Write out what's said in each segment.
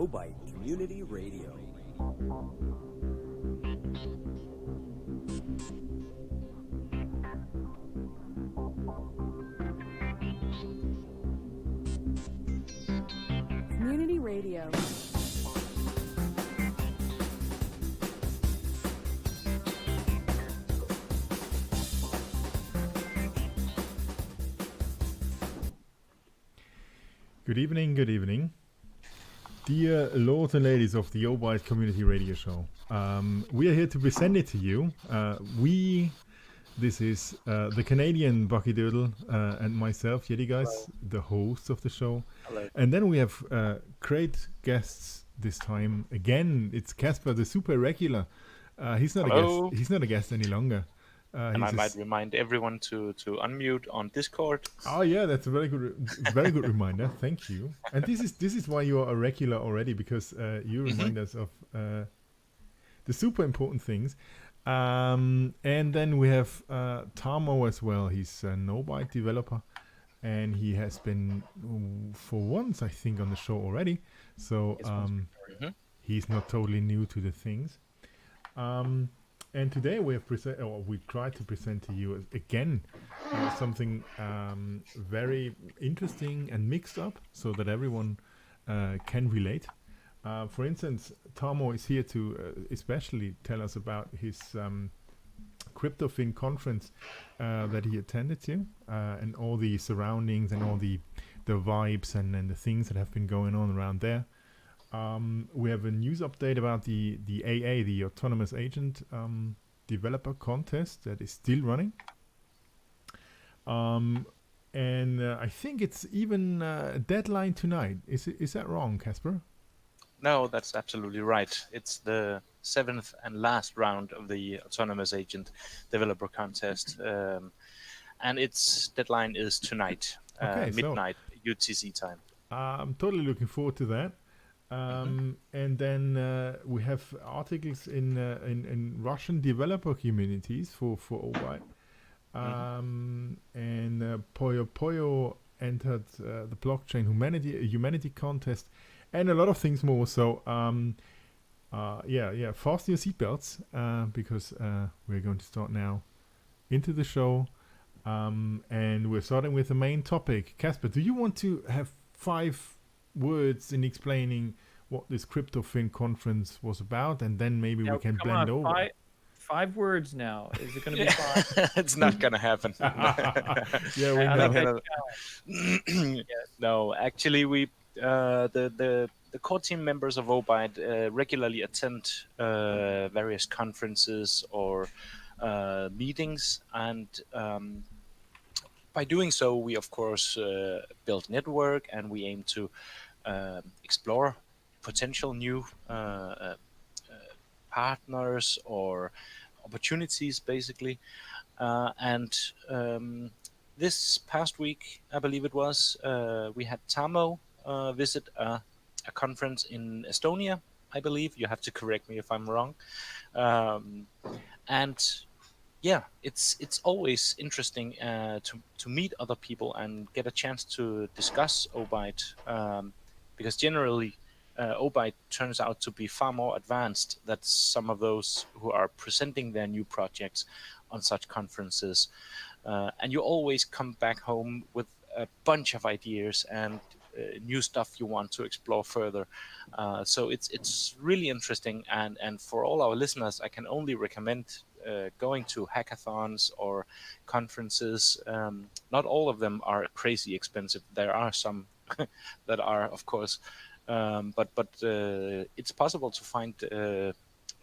Obyte Community Radio. Community Radio. Good evening, good evening. Dear lords and ladies of the Obyte Community Radio Show, we are here to present it to you. This is the Canadian Bucky Doodle and myself, Yeti Guys, the hosts of the show. Hello. And then we have great guests this time. Again, it's Casper, the super regular. He's not Hello. a guest. He's not a guest any longer. And I might remind everyone to unmute on Discord. Oh yeah, that's a very good reminder. Thank you. And this is why you are a regular already, because you remind us of the super important things. And then we have Tamo as well. He's an Obyte developer, and he has been for once, I think, on the show already. So he's not totally new to the things. And today we tried to present to you again something very interesting and mixed up, so that everyone can relate. For instance, Tamo is here to especially tell us about his CryptoFin conference that he attended to, and all the surroundings and all the vibes and the things that have been going on around there. We have a news update about the AA, the Autonomous Agent Developer Contest that is still running. And I think it's even a deadline tonight. Is that wrong, Casper? No, that's absolutely right. It's the 7th and last round of the Autonomous Agent Developer Contest. And its deadline is tonight, midnight UTC time. I'm totally looking forward to that. And then we have articles in Russian developer communities for Obyte. And Poyo Poyo entered the blockchain humanity contest, and a lot of things more. So fasten your seatbelts, because we're going to start now into the show. And we're starting with the main topic. Casper, do you want to have 5 words in explaining what this CryptoFin conference was about, and then maybe we can blend over? 5 words now. Is it going to be 5? It's not going to happen. No, actually, we the core team members of Obyte regularly attend various conferences or meetings, and by doing so, we of course build network, and we aim to explore potential new partners or opportunities, basically. And this past week, I believe it was, we had Tamo visit a conference in Estonia, I believe. You have to correct me if I'm wrong. And yeah, it's always interesting to meet other people and get a chance to discuss Obyte, because generally Obyte turns out to be far more advanced than some of those who are presenting their new projects on such conferences. And you always come back home with a bunch of ideas and new stuff you want to explore further. So it's really interesting. And for all our listeners, I can only recommend going to hackathons or conferences. Not all of them are crazy expensive. There are some that are, of course, but it's possible to find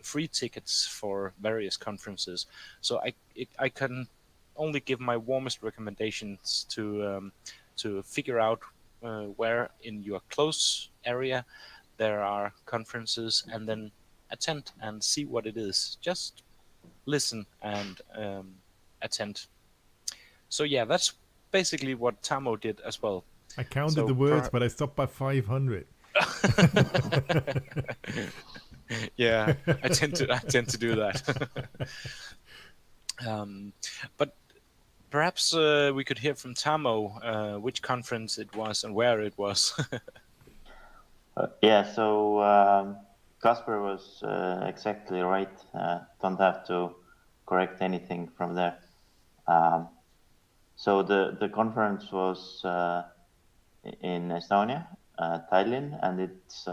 free tickets for various conferences. So I can only give my warmest recommendations to figure out where in your close area there are conferences, and then attend and see what it is. Just listen and attend. So yeah, that's basically what Tamo did as well. I counted the words, but I stopped by 500. Yeah, I tend to do that. But perhaps we could hear from Tamo which conference it was and where it was. Yeah, so Casper was exactly right. Don't have to correct anything from there. Um, so the conference was in Estonia, Tallinn, and it's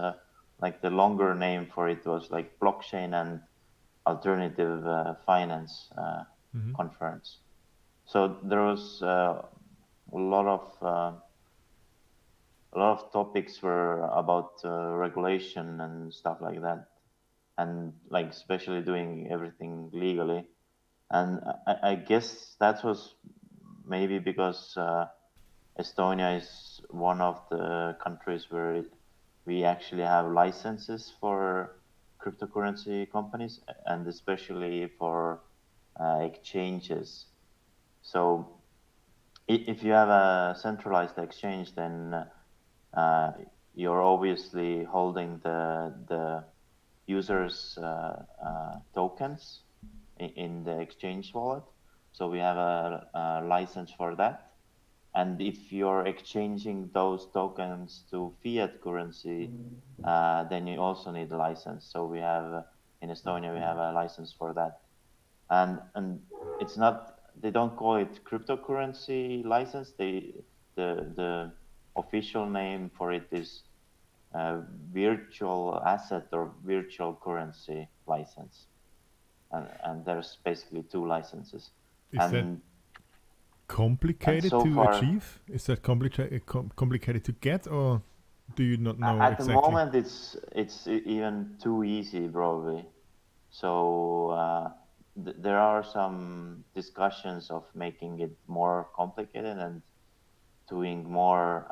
like the longer name for it was like blockchain and alternative finance Hmm. conference. So there was a lot of topics were about regulation and stuff like that, and like especially doing everything legally. And I guess that was maybe because Estonia is one of the countries where we actually have licenses for cryptocurrency companies, and especially for exchanges. So if you have a centralized exchange, then uh, you're obviously holding the users' tokens in the exchange wallet. So we have a license for that. And if you're exchanging those tokens to fiat currency, then you also need a license. So we have in Estonia we have a license for that. And it's not, they don't call it cryptocurrency license. The official name for it is virtual asset or virtual currency license, and there's basically two licenses. Is that And complicated so to far, achieve? Is that complicated to get, or do you not know at the exactly? moment, it's even too easy, probably. So there are some discussions of making it more complicated and doing more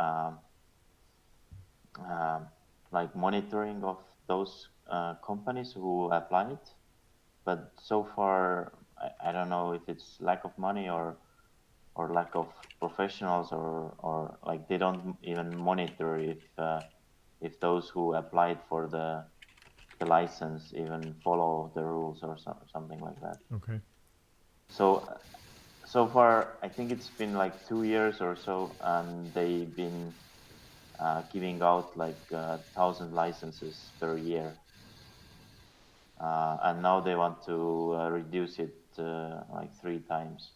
like monitoring of those companies who apply it. But so far, I don't know if it's lack of money or lack of professionals or like they don't even monitor if those who applied for the license even follow the rules or something like that. Okay. So so far, I think it's been like 2 years or so, and they've been giving out like 1,000 licenses per year, and now they want to reduce it like 3 times.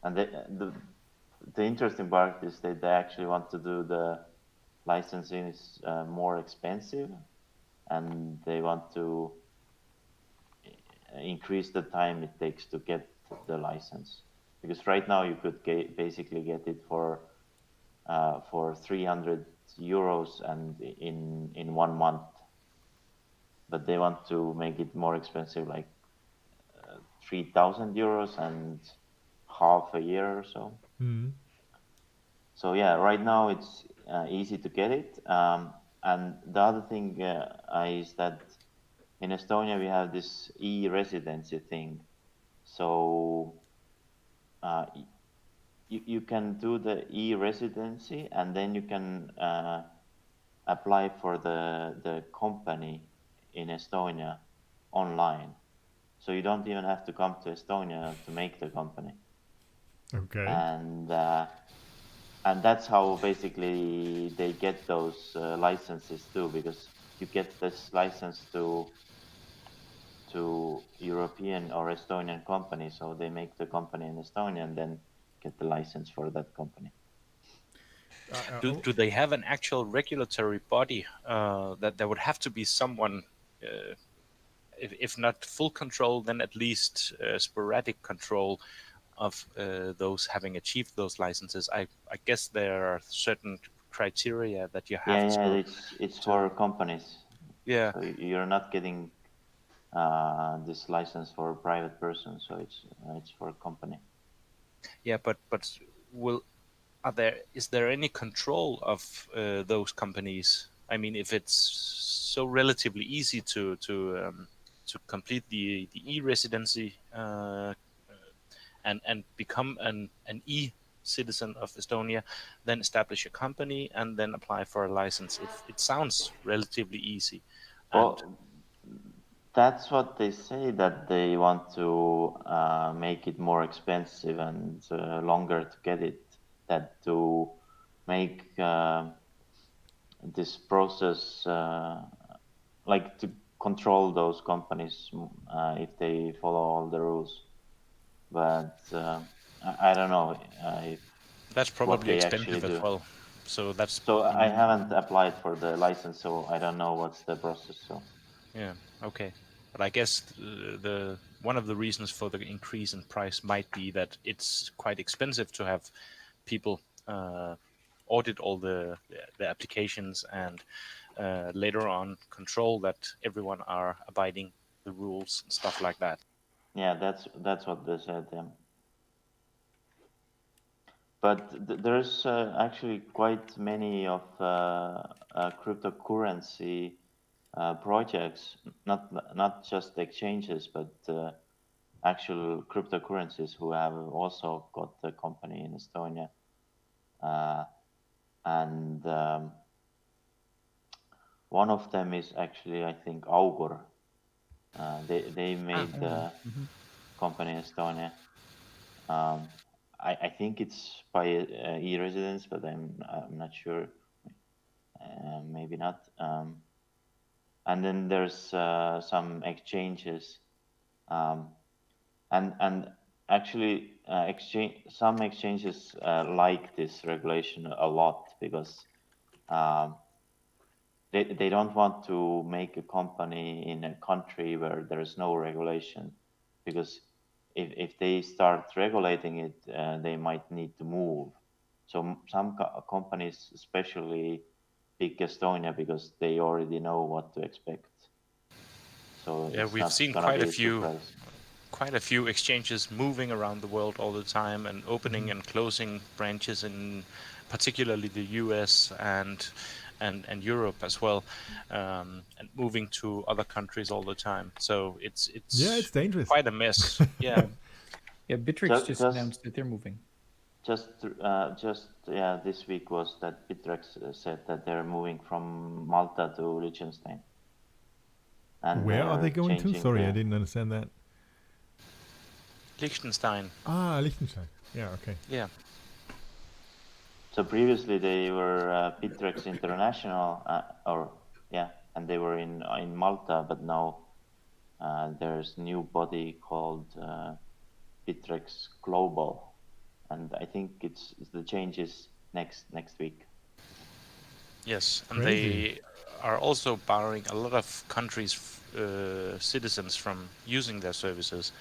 And the interesting part is that they actually want to do the licensing is more expensive, and they want to increase the time it takes to get the license. Because right now you could basically get it for 300 euros and in 1 month, but they want to make it more expensive, like 3,000 euros and half a year or so. Mm. So yeah, right now it's easy to get it. And the other thing is that in Estonia we have this e-residency thing. So uh, you can do the e-residency, and then you can apply for the company in Estonia online. So you don't even have to come to Estonia to make the company. Okay. And that's how basically they get those licenses too, because you get this license to European or Estonian company, so they make the company in Estonia and then get the license for that company. Do they have an actual regulatory body that would have to be someone, if not full control, then at least sporadic control of those having achieved those licenses? I guess there are certain criteria that you have Yeah, to it's to for companies, yeah. so you're not getting this license for a private person, so it's for a company. Yeah, but will are there is there any control of those companies? I mean, if it's so relatively easy to complete the e-residency and become an e-citizen of Estonia, then establish a company and then apply for a license. It sounds relatively easy, and Well, that's what they say, that they want to make it more expensive and longer to get it, that to make this process, like to control those companies if they follow all the rules. But I don't know if That's what probably they actually expensive as do. well. So that's So I haven't applied for the license, so I don't know what's the process. So yeah, okay. But I guess the one of the reasons for the increase in price might be that it's quite expensive to have people audit all the applications and later on control that everyone are abiding the rules and stuff like that. yeah, that's what they said. Yeah. But there's actually quite many of cryptocurrency projects, not just exchanges, but actual cryptocurrencies who have also got a company in Estonia. Uh, and one of them is actually, I think, Augur. They made the company in Estonia. I think it's by e-residence, but I'm not sure. Maybe not. And then there's some exchanges, and actually some exchanges like this regulation a lot because um, they don't want to make a company in a country where there is no regulation, because if they start regulating it, they might need to move. So some companies especially pick Estonia because they already know what to expect. So Yeah, it's we've not seen gonna be a surprise. quite a few exchanges moving around the world all the time and opening and closing branches in particularly the US and Europe as well, and moving to other countries all the time. So Yeah, it's it's dangerous. quite a mess. Yeah. Yeah, Bittrex just announced that they're moving. Just yeah, this week was that Bitrex said that they're moving from Malta to Liechtenstein, and Where are they they're going to? changing Sorry, I the. didn't understand that. Liechtenstein. Ah, Liechtenstein. Yeah, okay. Yeah. So previously they were Bitrex International, and they were in Malta, but now there's new body called Bitrex Global, and I think it's the changes next week. Yes, and Crazy. they are also barring a lot of countries' citizens from using their services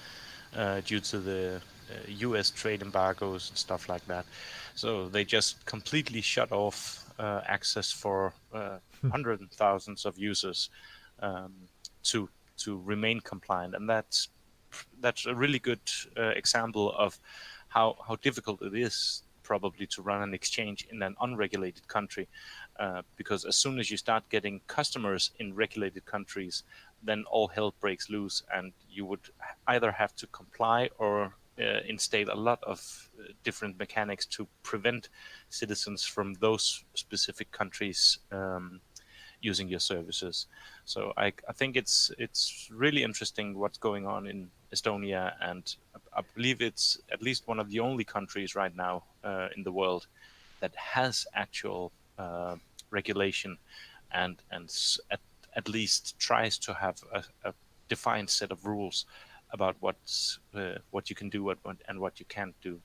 due to the U.S. trade embargoes and stuff like that. So they just completely shut off access for hundreds and thousands of users um, to remain compliant, and that's a really good example of how difficult it is probably to run an exchange in an unregulated country, because as soon as you start getting customers in regulated countries, then all hell breaks loose, and you would either have to comply or instate a lot of different mechanics to prevent citizens from those specific countries using your services. So I think it's really interesting what's going on in Estonia, and I believe it's at least one of the only countries right now in the world that has actual regulation and at least tries to have a defined set of rules about what you can do and what you can't do.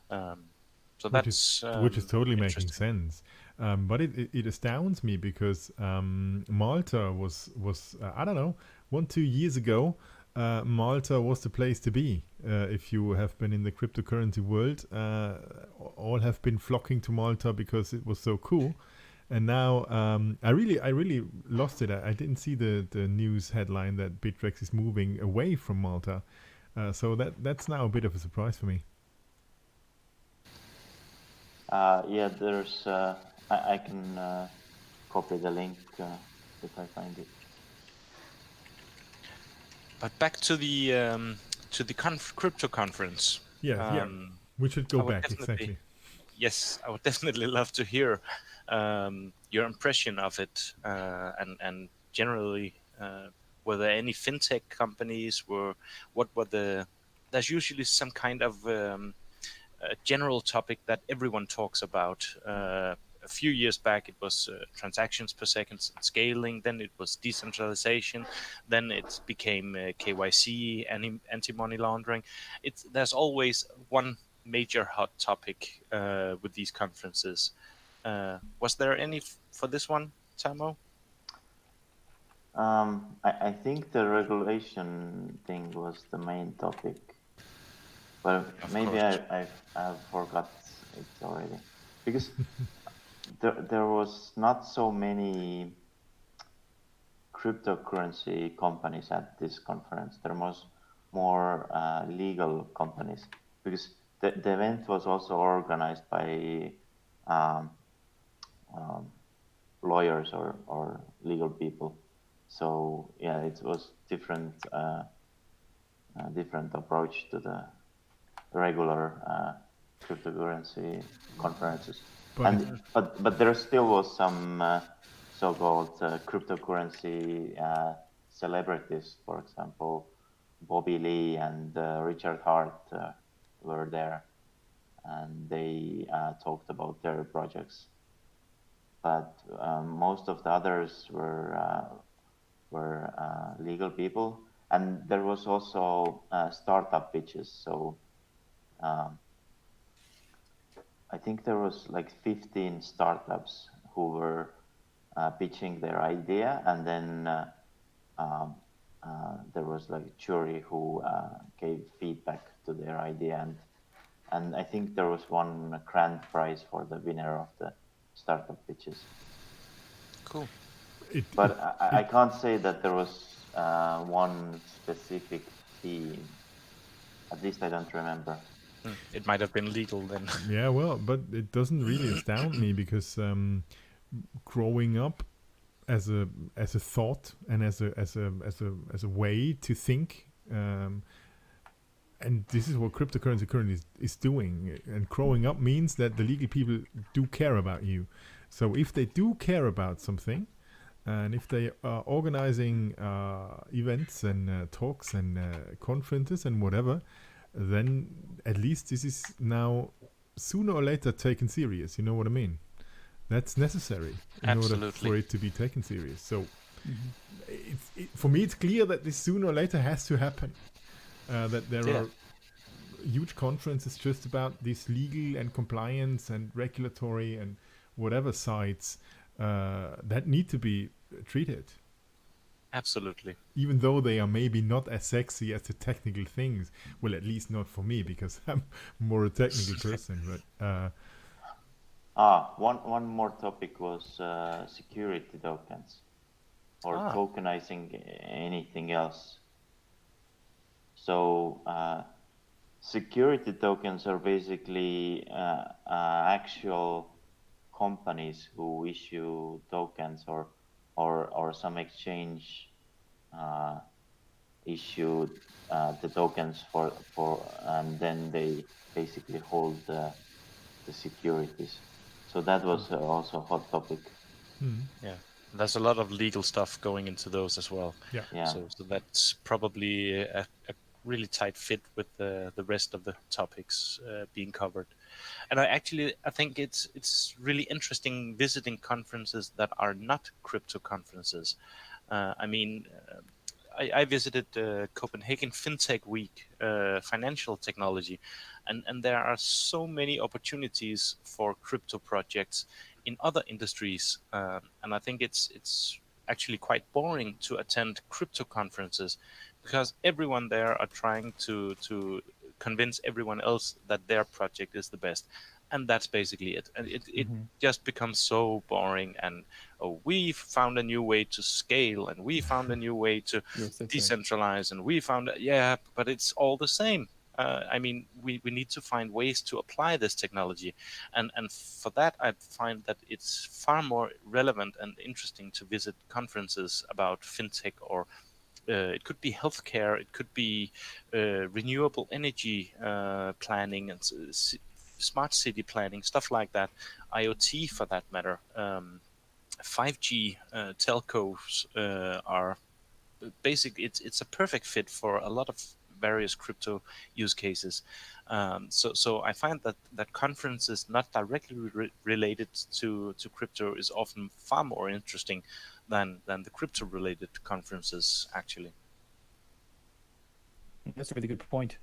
So which that's is totally making interesting. sense. But it astounds me because Malta was I don't know 1-2 years ago. Malta was the place to be. If you have been in the cryptocurrency world, all have been flocking to Malta because it was so cool. And now I really lost it. I didn't see the news headline that Bitrex is moving away from Malta. So that's now a bit of a surprise for me. Yeah, there's. I can copy the link if I find it. But back to the crypto conference. Yeah. We should go I would back definitely, exactly. yes, I would definitely love to hear your impression of it, and generally, were there any fintech companies? What were the? There's usually some kind of a general topic that everyone talks about a few years back it was transactions per second and scaling, then it was decentralization, then it became KYC, anti-money laundering. There's always one major hot topic with these conferences. Was there any for this one, Tamo? I think the regulation thing was the main topic, but Of maybe course. I forgot it already, because there was not so many cryptocurrency companies at this conference. There was more legal companies, because the event was also organized by um, um, lawyers or legal people. So yeah, it was different approach to the regular cryptocurrency conferences. But But there still was some so-called cryptocurrency celebrities. For example, Bobby Lee and Richard Hart were there, and they talked about their projects. But most of the others were legal people, and there was also startup pitches. So um, I think there was like 15 startups who were pitching their idea, and then um, there was like a jury who gave feedback to their idea, and I think there was one grand prize for the winner of the startup pitches. Cool. But I can't say that there was one specific theme. At least I don't remember. It might have been legal then. yeah, well, but it doesn't really astound me because growing up as a thought and as a way to think, and this is what cryptocurrency currently is doing. And growing up means that the legal people do care about you. So if they do care about something, and if they are organizing events and talks and conferences and whatever, then at least this is now sooner or later taken serious. You know what I mean? That's necessary in order Absolutely. for it to be taken serious. So for me, it's clear that this sooner or later has to happen. That there Yeah. are huge conferences just about this legal and compliance and regulatory and whatever sides that need to be treated, Absolutely. even though they are maybe not as sexy as the technical things. Well, at least not for me, because I'm more a technical person. But one more topic was security tokens, or tokenizing anything else. So security tokens are basically actual companies who issue tokens, or some exchange issue the tokens for and then they basically hold the securities. So that was also a hot topic. Yeah. There's a lot of legal stuff going into those as well. Yeah. So that's probably a really tight fit with the rest of the topics being covered. And I think it's really interesting visiting conferences that are not crypto conferences. I mean, I visited Copenhagen FinTech Week, financial technology, and there are so many opportunities for crypto projects in other industries, and I think it's actually quite boring to attend crypto conferences because everyone there are trying to convince everyone else that their project is the best, and that's basically it. And it just becomes so boring. And we found a new way to scale, and we found a new way to Yes, that's decentralize, and we found but it's all the same. I mean, we need to find ways to apply this technology, and for that, I find that it's far more relevant and interesting to visit conferences about fintech, or it could be healthcare, it could be renewable energy planning and smart city planning, stuff like that, IoT for that matter. 5G telcos are basic. It's a perfect fit for a lot of various crypto use cases. So I find that conferences not directly related to crypto is often far more interesting than the crypto related conferences actually. That's a really good point.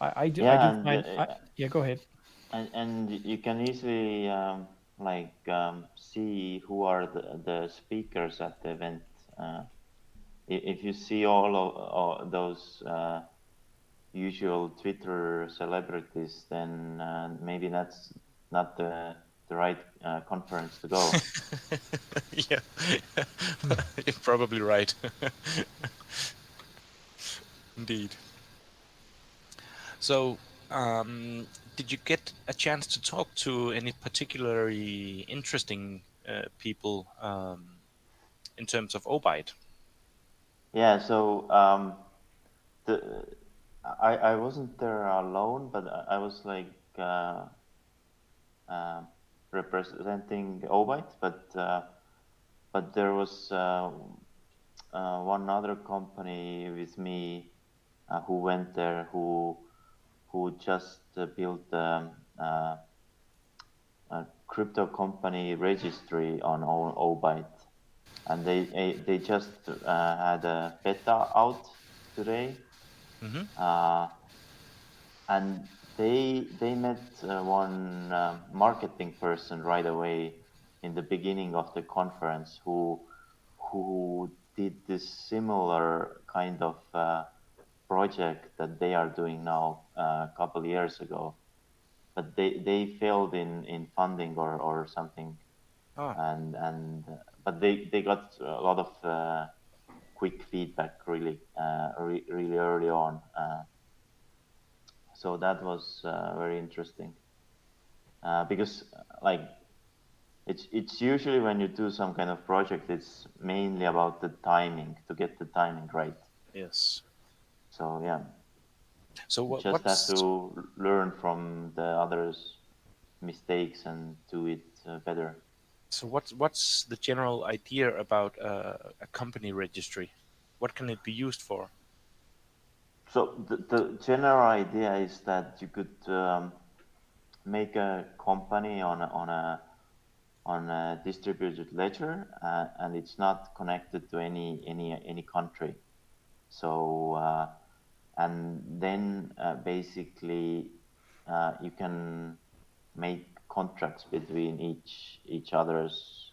I do find. Yeah, go ahead. And you can easily see who are the speakers at the event. If you see all those usual Twitter celebrities, then maybe that's not the right conference to go. Yeah, you're probably right. Indeed. So, did you get a chance to talk to any particularly interesting people in terms of Obyte? Yeah, so the I wasn't there alone, but I was like uh, representing Obyte, but there was one other company with me who went there who just built a crypto company registry on Obyte, and they just had a beta out today, Mm-hmm. and they met one marketing person right away in the beginning of the conference who did this similar kind of project that they are doing now a couple years ago, but they failed in funding or something, Ah, and but they got a lot of quick feedback really early on, so that was very interesting because like it's usually when you do some kind of project, it's mainly about the timing, to get the timing right. yes. So yeah, So you just have to learn from the others' mistakes and do it better. so what's the general idea about a company registry? What can it be used for? So the general idea is that you could make a company on a distributed ledger, and it's not connected to any country. So and then basically you can make contracts between each other's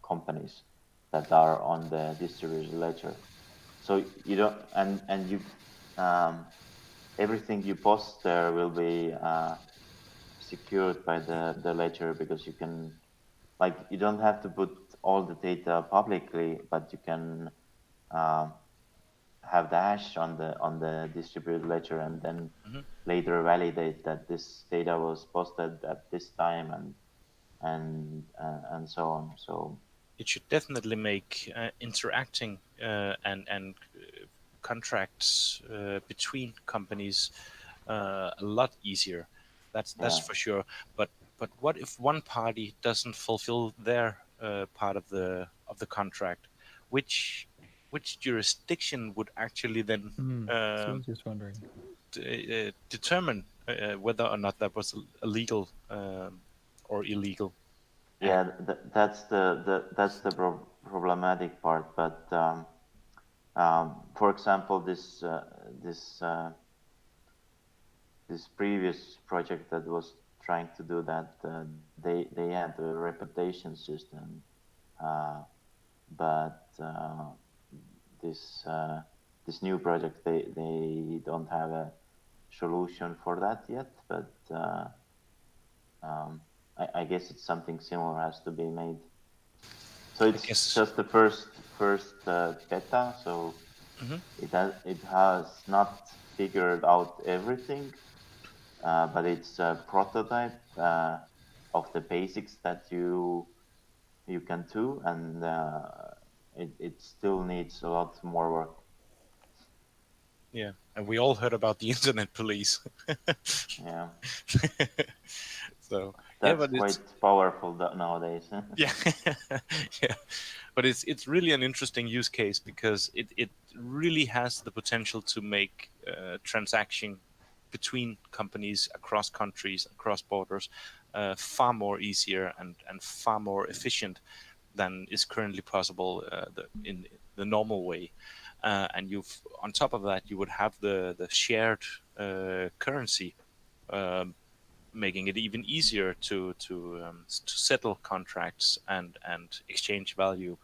companies that are on the distributed ledger. So you don't and you everything you post there will be secured by the ledger, because you can, like, you don't have to put all the data publicly, but you can um, have the hash on the distributed ledger, and then Mhm. later validate that this data was posted at this time, and so on. So It should definitely make interacting and contracts between companies a lot easier. That's yeah, for sure. But what if one party doesn't fulfill their part of the contract? Which which jurisdiction would actually then So I was just wondering. determine whether or not that was a legal or illegal act? yeah, that's the problematic part. But for example, this previous project that was trying to do that, they had a reputation system, uh, but this new project, they don't have a solution for that yet. But I guess it's something similar has to be made. So I it's guess. just the first beta, so Mhm. it has not figured out everything, but it's a prototype of the basics that you can do, and it still needs a lot more work. Yeah, and we all heard about the internet police. Yeah, So yeah, that's but quite it's powerful nowadays. yeah, yeah. But it's really an interesting use case because it really has the potential to make transaction between companies across countries, across borders, far more easier and far more efficient than is currently possible in the normal way. And you've on top of that, you would have the shared currency, making it even easier to settle contracts and exchange value,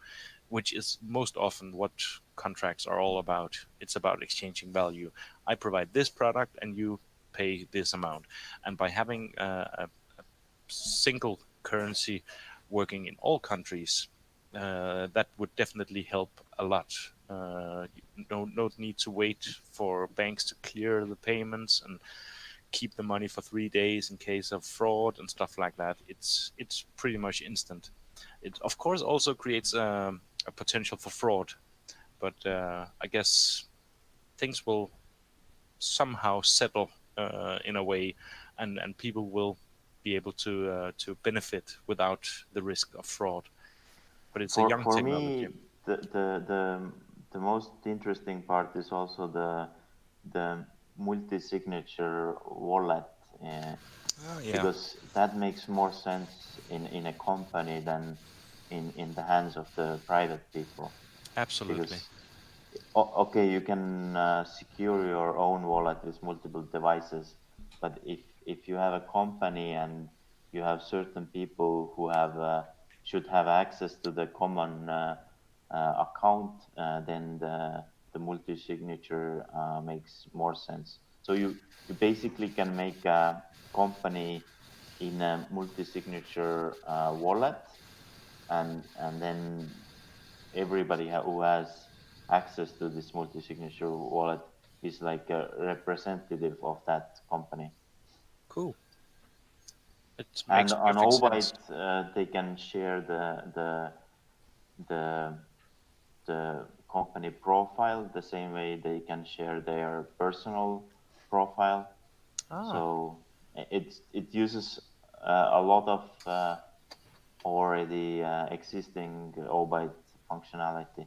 which is most often what contracts are all about. It's about exchanging value. I provide this product and you pay this amount. And by having a single currency working in all countries, that would definitely help a lot. No need to wait for banks to clear the payments and keep the money for 3 days in case of fraud and stuff like that. It's pretty much instant. It of course also creates a potential for fraud, but I guess things will somehow settle in a way, and people will be able to benefit without the risk of fraud. But it's a young For technology. me, the most interesting part is also the multi-signature wallet, Yeah, because that makes more sense in a company than in the hands of the private people. absolutely. Because okay, you can secure your own wallet with multiple devices, but if you have a company and you have certain people who have should have access to the common account, then the multi-signature makes more sense. So you basically can make a company in a multi-signature wallet, and then everybody who has access to this multi-signature wallet is like a representative of that company. Cool. It And makes on perfect sense. Obyte, they can share the the company profile the same way they can share their personal profile. Ah, So it uses a lot of already existing Obyte functionality.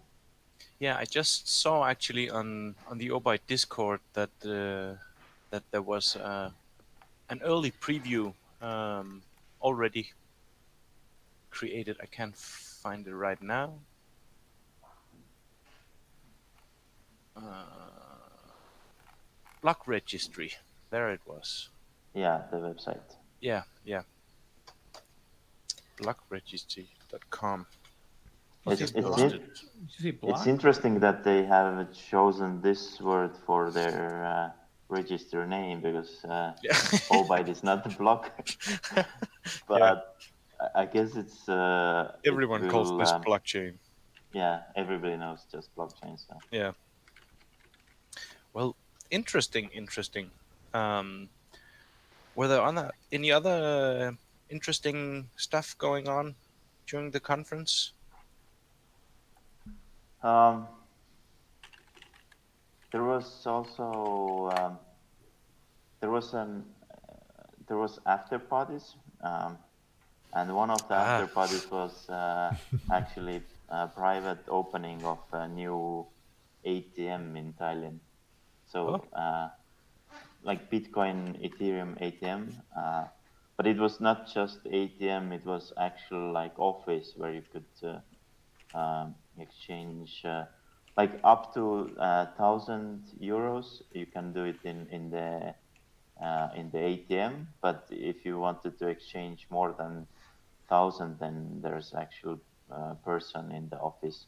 yeah. I just saw actually on the Obyte Discord that there was an early preview already created. I can't find it right now. Block registry. There it was. Yeah, the website. Yeah, yeah. Blockregistry.com. You say It's block? Posted. Did you say it's block? interesting that they have chosen this word for their register name, because Yeah. Obyte is not the block, Yeah. but I guess it Everyone calls will this blockchain. yeah, everybody knows just blockchain. So Yeah. Well, interesting, interesting. Um, were there any other interesting stuff going on during the conference? um, there was also there was after parties, and one of the Ah, after parties was actually a private opening of a new ATM in Thailand. oh, So like Bitcoin, Ethereum ATM, but it was not just ATM. It was actual like office where you could exchange like up to 1,000 euros. You can do it in the ATM, but if you wanted to exchange more than 1,000, then there's actual person in the office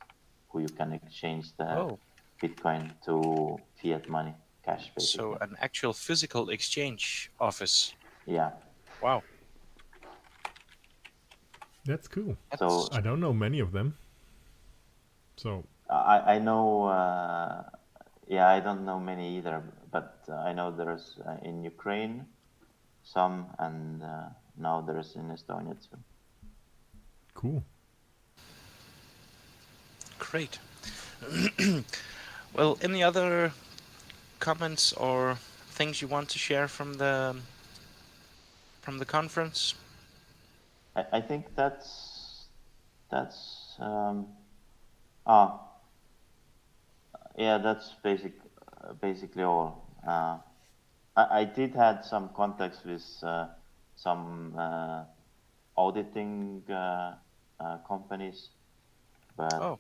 who you can exchange the oh. Bitcoin to fiat money, cash So basically. an actual physical exchange office. Yeah. Wow. That's cool. So I don't know many of them. So I know, yeah, I don't know many either, but I know there's in Ukraine some, and now there's in Estonia too. cool. Great. Well, any other comments or things you want to share from the conference? I think that's Ah, yeah, that's basically all. I did had some contacts with some auditing companies, but Oh,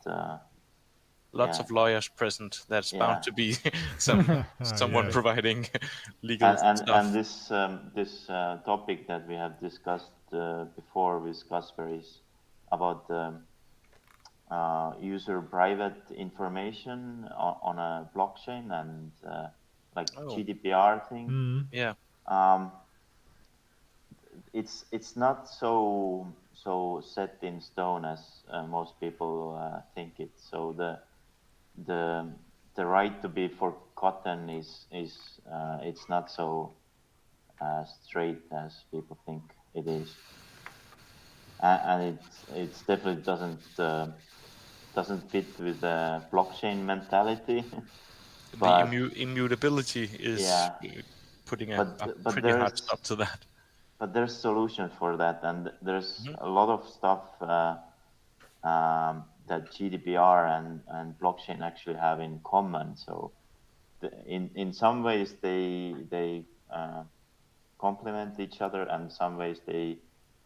lots yeah, of lawyers present. That's bound yeah, to be someone Yes. providing legal and stuff. this topic that we have discussed before with Casper is about user private information on a blockchain and like Oh, GDPR thing. Mm. yeah. Um, it's not so set in stone as most people think it. So the the right to be forgotten is it's not so straight as people think it is, and it's definitely doesn't fit with the blockchain mentality. The But immutability is yeah, putting a but pretty hard there's stop to that. solutions for that, and there's Hmm. a lot of stuff that GDPR and blockchain actually have in common. So in some ways they complement each other, and some ways they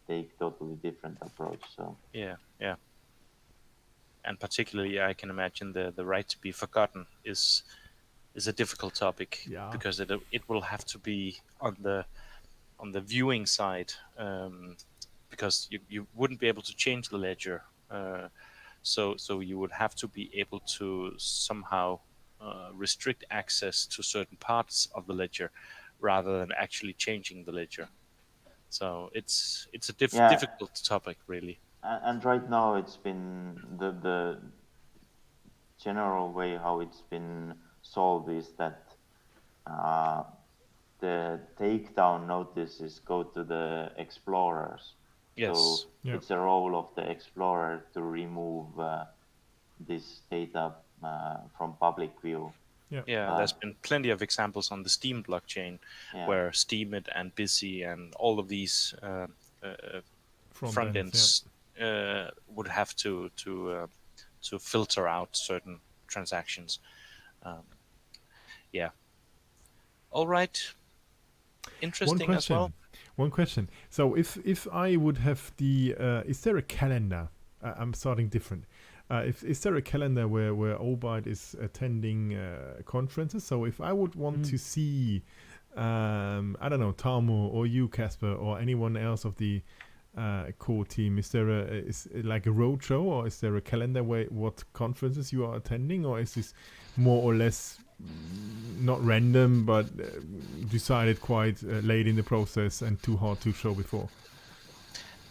take totally different approach. So Yeah, yeah. And particularly, I can imagine the right to be forgotten is a difficult topic Yeah. because it will have to be on the viewing side, because you wouldn't be able to change the ledger. So you would have to be able to somehow restrict access to certain parts of the ledger rather than actually changing the ledger. So it's a yeah, difficult topic, really. and right now it's been the general way how it's been solved is that uh, the takedown notices go to the explorers. So Yes. Yeah. it's a role of the explorer to remove this data from public view. Yeah. Yeah, there's been plenty of examples on the Steam blockchain Yeah, where Steemit and Busy and all of these Front front ends. Yeah. ends would have to filter out certain transactions. Um, yeah. All right. One Interesting as question. well. One question. So if I would have the is there a calendar? I'm starting different. If is there a calendar where Obyte is attending conferences? So if I would want to see, I don't know, Tamo or you, Casper, or anyone else of the core team, is there is it like a road show, or is there a calendar where what conferences you are attending, or is this more or less not random, but decided quite late in the process and too hard to show before?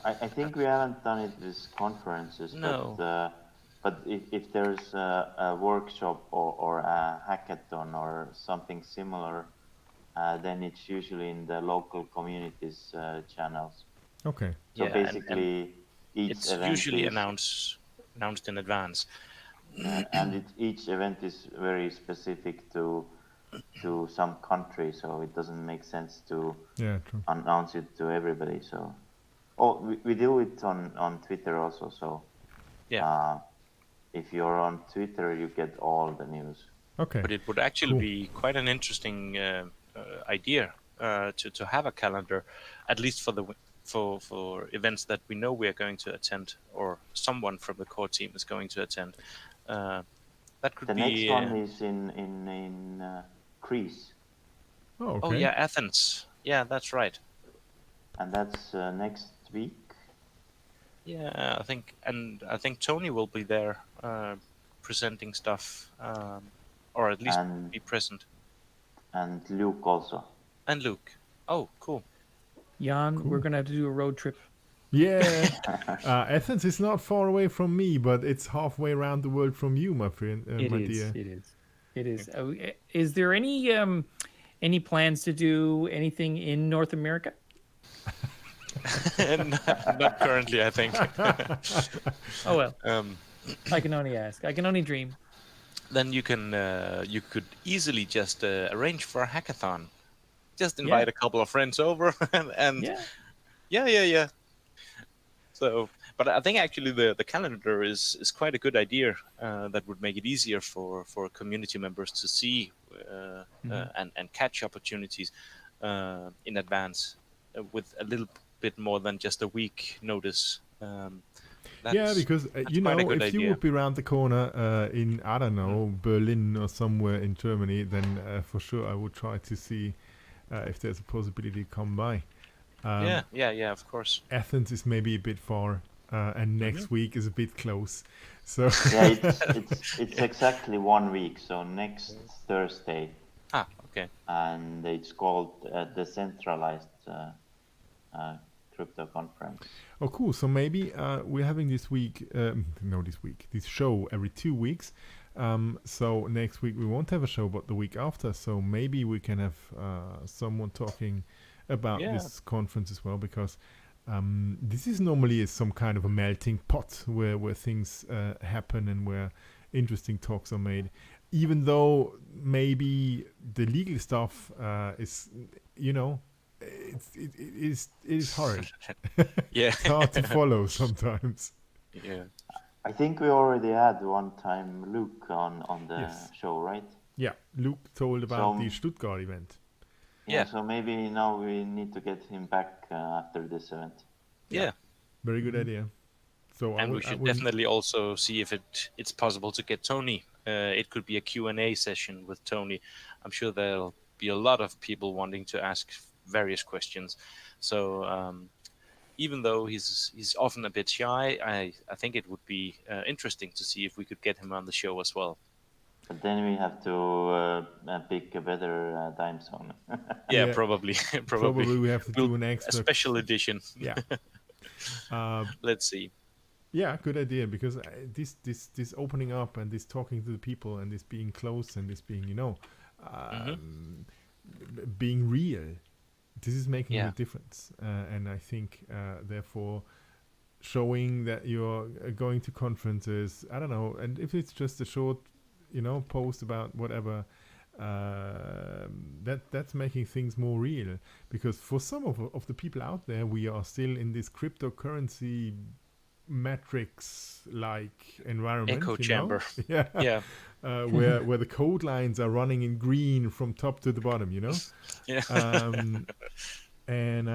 I think we haven't done it with conferences, No. but if there's a workshop or a hackathon or something similar, then it's usually in the local communities channels. Okay. So Yeah, and basically, each it's event usually is announced in advance. each event is very specific to some country, so it doesn't make sense to Yeah, true. announce it to everybody. So, oh, we do it on Twitter also. So, Yeah. if you're on Twitter, you get all the news. Okay. But it would actually Cool. be quite an interesting idea to have a calendar, at least for the for events that we know we are going to attend, or someone from the core team is going to attend. That could The be. next one is in Greece, Oh, okay. Oh yeah, Athens. Yeah, that's right. and that's next week. Yeah, I think Tony will be there presenting stuff, or at least and be present. and Luke also. And Luke. Oh, cool. Jan, Cool. we're gonna have to do a road trip. Yeah. Athens is not far away from me, but it's halfway around the world from you, my friend, my dear. It is. It is. Is there any plans to do anything in North America? Not currently, I think. Oh well, um, I can only ask. I can only dream. then you could easily just arrange for a hackathon. Just invite a couple of friends over and Yeah. yeah. So But I think actually the calendar is quite a good idea. That would make it easier for community members to see and catch opportunities in advance with a little bit more than just a week notice. Yeah, because that's you quite a know, good if you idea. would be around the corner in, I don't know, Berlin or somewhere in Germany, then for sure I would try to see if there's a possibility to come by. Yeah, of course. Athens is maybe a bit far, and next week is a bit close. So Yeah, it's exactly 1 week. So next Thursday, Okay. and it's called Decentralized Crypto Conference. oh, cool. So maybe we're having this show every 2 weeks. So next week we won't have a show, but the week after. So maybe we can have someone talking about this conference as well, because this is normally some kind of a melting pot where things happen and where interesting talks are made. Even though maybe the legal stuff is, you know, it is hard. Yeah. It's hard to follow sometimes. Yeah. I think we already had one time Luke on the Yes. show, right? Yeah, Luke told about So- the Stuttgart event. Yeah. Yeah. So maybe now we need to get him back after this event. Yeah. Very good idea. So And we should definitely also see if it's possible to get Tony. It could be a Q&A session with Tony. I'm sure there'll be a lot of people wanting to ask various questions. So even though he's often a bit shy, I think it would be interesting to see if we could get him on the show as well. But then we have to pick a better time zone. Yeah, Yeah. probably. Probably we have to We'll- do an a extra. special edition. Yeah. Let's see. Yeah, good idea, because this opening up and this talking to the people and this being close and this being, you know, being real, this is making Yeah. a difference. And I think, therefore, showing that you're going to conferences, I don't know, and if it's just a short, you know, post about whatever, that's making things more real. Because for some of the people out there, we are still in this cryptocurrency matrix-like environment, Echo you know? chamber. Yeah. Yeah. Where the code lines are running in green from top to the bottom, you know. Yeah. And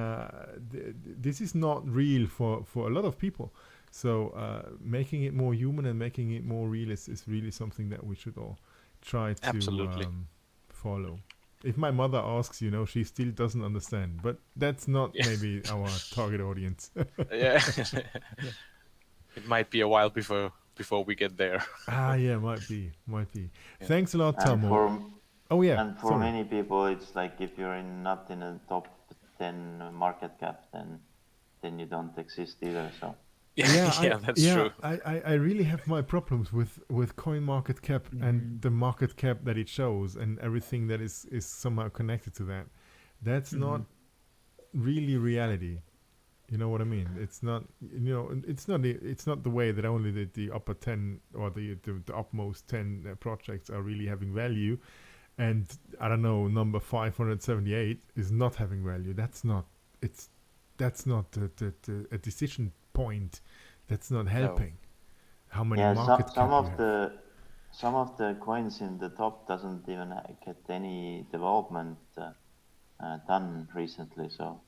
this is not real for a lot of people. So making it more human and making it more real is really something that we should all try to Absolutely. follow. If my mother asks, you know, she still doesn't understand, but that's not Yeah. maybe our target audience. Yeah. It might be a while before we get there. Yeah, might be. Thanks a lot, And Tomo. for Yeah, sorry. many people, it's like if you're not in a top 10 market cap, then you don't exist either. So Yeah, that's true. I really have my problems with coin market cap and the market cap that it shows and everything that is somehow connected to that. That's not really reality. You know what I mean? It's not, you know, it's not the way that only the upper 10 or the upmost 10 projects are really having value, and I don't know, number 578 is not having value. That's not a decision point. That's not helping. How many yeah, market cap some you of have. some of the coins in the top doesn't even get any development done recently. So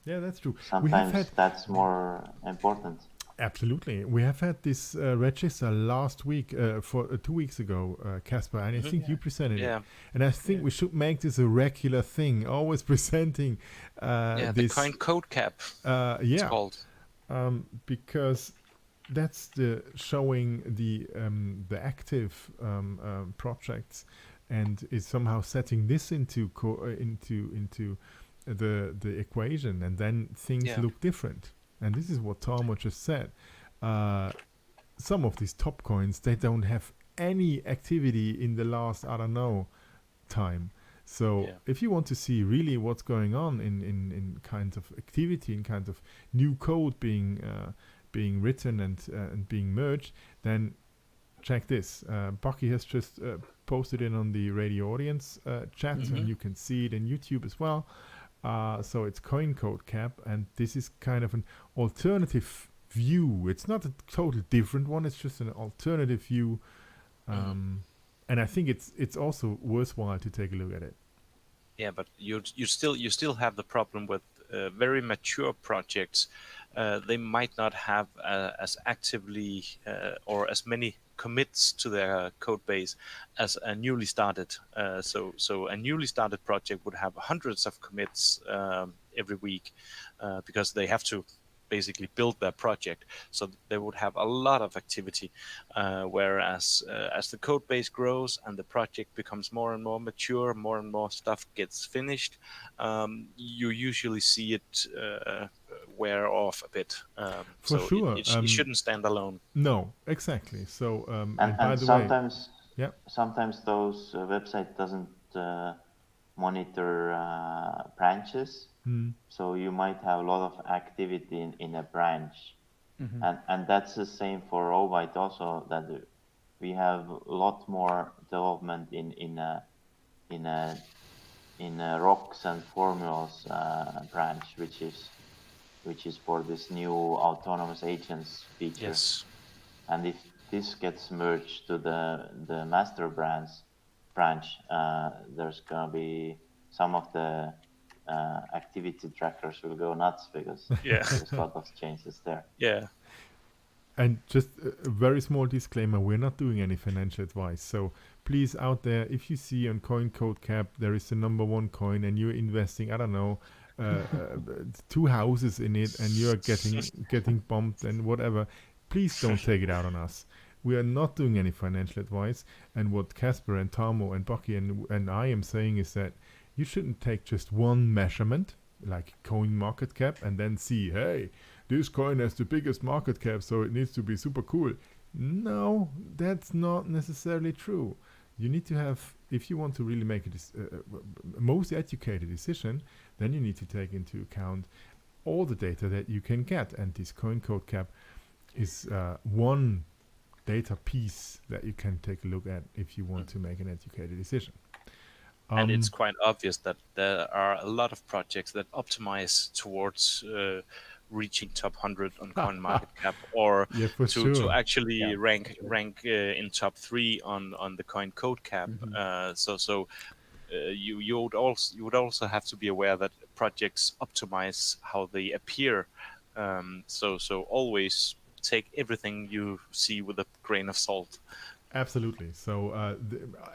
Yeah, that's true. We have sometimes had that's more important. Absolutely. We have had this register last week, for 2 weeks ago, Casper, and I think you presented Yeah. it. And I think we should make this a regular thing, always presenting Yeah, the this. coin code cap, it's Yeah, called. because that's the showing the active projects, and is somehow setting this into the equation, and then things Yeah. look different. And this is what Tarmo just said. Some of these top coins, they don't have any activity in the last, I don't know, time. So Yeah. if you want to see really what's going on in kinds of activity, in kinds of new code being written and being merged, then check this. Bucky has just posted it on the radio audience chat, and you can see it in YouTube as well. So it's coin code cap, and this is kind of an alternative view. It's not a totally different one. It's just an alternative view, and I think it's also worthwhile to take a look at it. Yeah, but you still have the problem with very mature projects. They might not have as actively or as many commits to their code base as a newly started. So a newly started project would have hundreds of commits every week because they have to basically build their project. So they would have a lot of activity, whereas as the code base grows and the project becomes more and more mature, more and more stuff gets finished, you usually see it wear off a bit. For So sure. it shouldn't stand alone. No, exactly. So, and by And the way, sometimes yeah, sometimes those website doesn't monitor branches, so you might have a lot of activity in a branch, and that's the same for Obyte also, that we have a lot more development in a rocks and formulas branch, which is for this new autonomous agents feature. Yes. And if this gets merged to the master branch, there's gonna be some of the activity trackers will go nuts because Yeah. there's a lot of changes there. Yeah. and just a very small disclaimer: we're not doing any financial advice. So please, out there, if you see on CoinCodeCap there is the number one coin and you're investing, I don't know, 2 houses in it, and you're getting bumped and whatever, please don't take it out on us. We are not doing any financial advice. And what Casper and Tamo and Bucky and I am saying is that you shouldn't take just one measurement, like coin market cap, and then see, hey, this coin has the biggest market cap, so it needs to be super cool. No, that's not necessarily true. You need to have, if you want to really make a most educated decision, then you need to take into account all the data that you can get. And this CoinCodeCap is one data piece that you can take a look at if you want to make an educated decision. And it's quite obvious that there are a lot of projects that optimize towards reaching top 100 on CoinMarketCap, or Yeah, for to sure. actually rank in top 3 on the CoinCodeCap. So you would also have to be aware that projects optimize how they appear. So always take everything you see with a grain of salt. Absolutely. So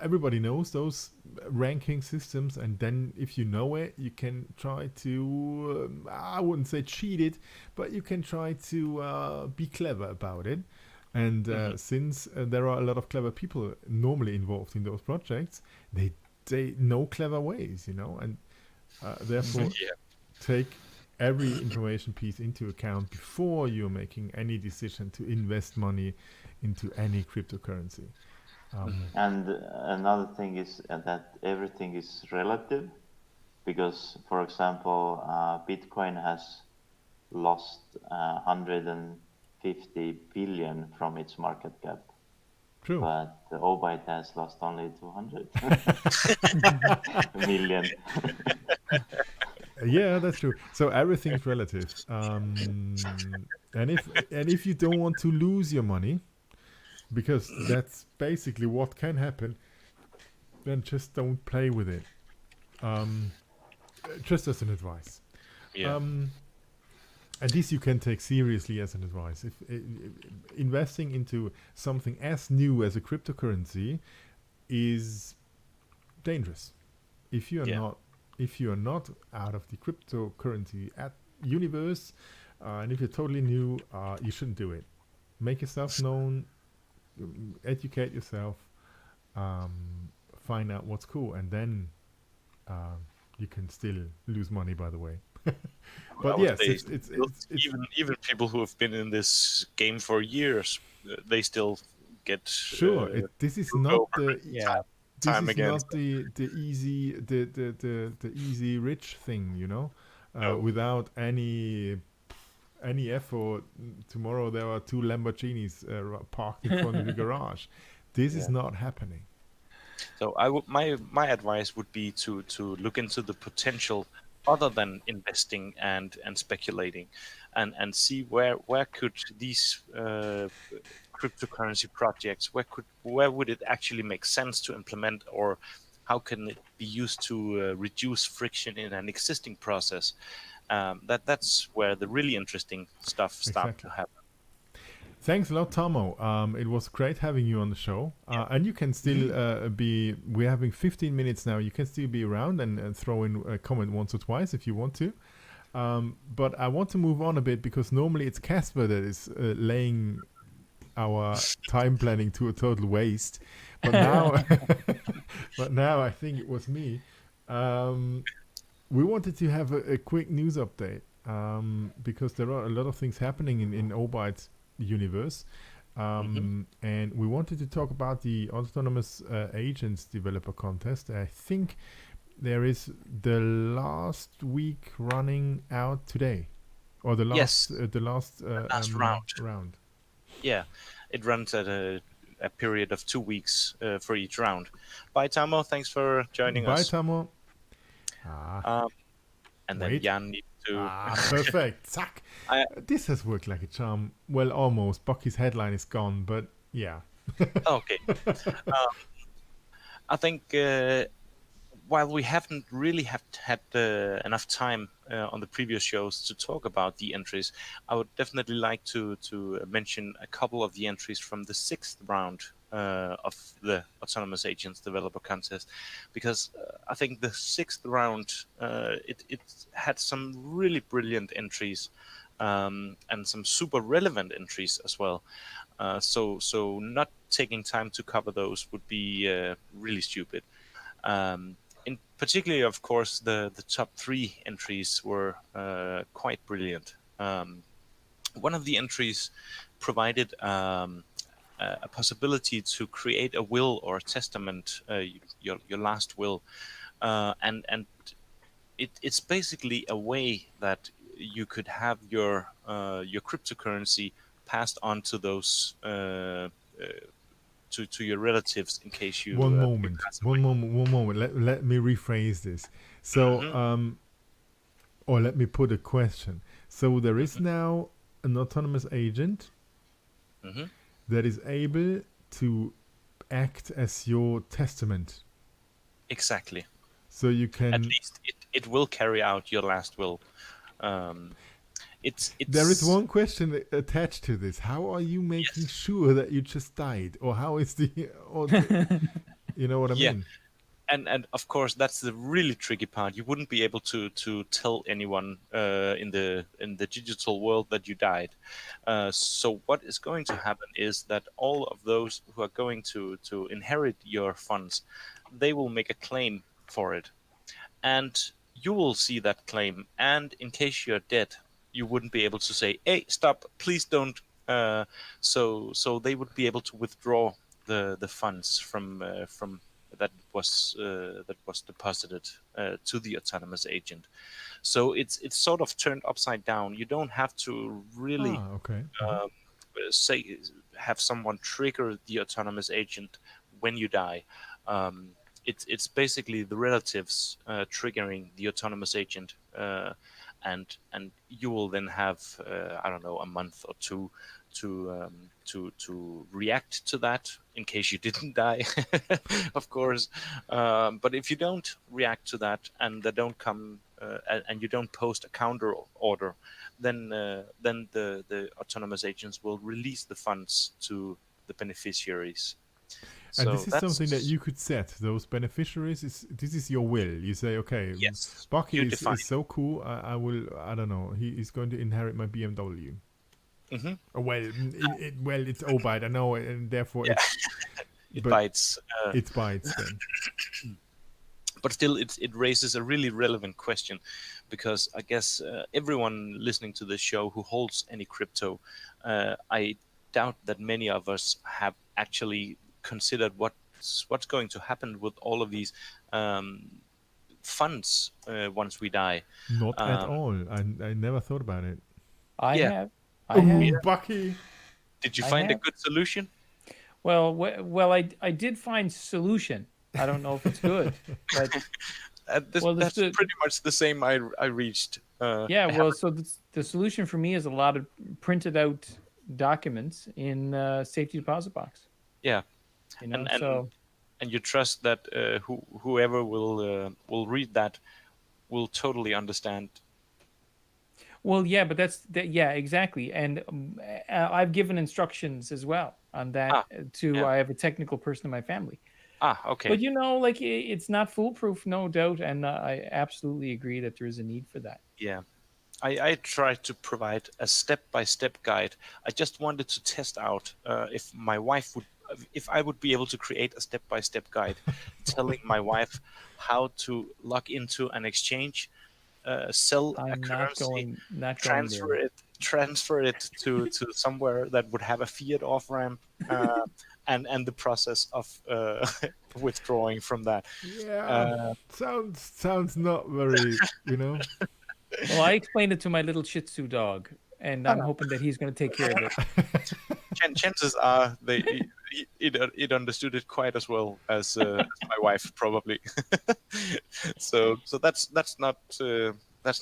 everybody knows those ranking systems, and then if you know it, you can try to, I wouldn't say cheat it, but you can try to be clever about it. And since there are a lot of clever people normally involved in those projects, they know clever ways, and therefore take every information piece into account before you're making any decision to invest money into any cryptocurrency. And another thing is that everything is relative, because, for example, Bitcoin has lost 150 billion from its market cap. True. But the Obyte has lost only 200 million. Yeah, that's true. So everything's relative. And if you don't want to lose your money, because that's basically what can happen, then just don't play with it. Just as an advice. Yeah. And this you can take seriously as an advice. If investing into something as new as a cryptocurrency is dangerous. If you are not out of the cryptocurrency universe, and if you're totally new, you shouldn't do it. Make yourself known, educate yourself, find out what's cool, and then you can still lose money, by the way. But yes, it's even people who have been in this game for years, they still get sure. This is not the time this is again. not the easy rich thing, No. without any effort. Tomorrow there are 2 Lamborghinis parked in front of the garage. This is not happening. So my advice would be to look into the potential other than investing and speculating, and see where could these cryptocurrency projects, where would it actually make sense to implement, or how can it be used to reduce friction in an existing process. That's where the really interesting stuff starts to Exactly. happen. Thanks a lot, Tomo. It was great having you on the show. And you can still we're having 15 minutes now. You can still be around and throw in a comment once or twice if you want to. But I want to move on a bit because normally it's Casper that is laying our time planning to a total waste. But now, but now I think it was me. We wanted to have a quick news update because there are a lot of things happening in Obyte universe. And we wanted to talk about the Autonomous Agents Developer Contest. I think there is the last week running out today, or the last last round. Yeah, it runs at a period of 2 weeks for each round. Bye, Tamo. Thanks for joining Bye, us. Tamo. And then Wait. Jan needs to. Perfect. Zack. This has worked like a charm. Well, almost. Bucky's headline is gone, but yeah. Okay. I think while we haven't really had enough time on the previous shows to talk about the entries, I would definitely like to mention a couple of the entries from the 6th round of the Autonomous Agents Developer Contest, because I think the 6th round it had some really brilliant entries and some super relevant entries as well. So not taking time to cover those would be really stupid. In particular, of course, the top 3 entries were quite brilliant. One of the entries provided a possibility to create a will or a testament, your last will, and it's basically a way that you could have your cryptocurrency passed on to those to your relatives in case you One you moment. Let me rephrase this. So, or let me put a question. So there is now an autonomous agent that is able to act as your testament. Exactly. So you can. At least it will carry out your last will. It's There is one question attached to this. How are you making sure that you just died, or how is the, you know what I mean? And of course that's the really tricky part. You wouldn't be able to tell anyone in the digital world that you died. So what is going to happen is that all of those who are going to inherit your funds, they will make a claim for it, and you will see that claim. And in case you're dead, you wouldn't be able to say, "Hey, stop! Please don't." So they would be able to withdraw the funds from that was deposited to the autonomous agent. So it's sort of turned upside down. You don't have to really say have someone trigger the autonomous agent when you die. It's basically the relatives triggering the autonomous agent, and you will then have I don't know, a month or two to react to that in case you didn't die, of course. But if you don't react to that and they don't come and you don't post a counter order, then the autonomous agents will release the funds to the beneficiaries. And this is something that you could set. Those beneficiaries, this is your will. You say, okay, Bucky is so cool. I don't know. He's going to inherit my BMW. Well, it's Obyte, I know, and therefore it bites. It bites then. But still, it raises a really relevant question, because I guess everyone listening to this show who holds any crypto, I doubt that many of us have actually considered what's going to happen with all of these funds once we die. Not at all. I never thought about it. I have. Bucky. Did you find a good solution? Well, I did find solution. I don't know if it's good, but Well, That's pretty much the same I reached. yeah. I Well, haven't- so the solution for me is a lot of printed out documents in safety deposit box. yeah, You know, and so you trust that whoever will read that will totally understand. well, yeah, but yeah, exactly. And I've given instructions as well on that Ah, to. yeah. I have a technical person in my family. Okay. But like it's not foolproof, no doubt, and I absolutely agree that there is a need for that. Yeah. I tried to provide a step-by-step guide. I just wanted to test out if I would be able to create a step-by-step guide telling my wife how to log into an exchange, sell a I'm currency, not going transfer there. it, transfer it to somewhere that would have a fiat off ramp, and the process of withdrawing from that. Yeah, Uh, sounds not very, Well, I explained it to my little Shih Tzu dog, and I'm hoping that he's going to take care of it. chances are it understood it quite as well as my wife probably. So that's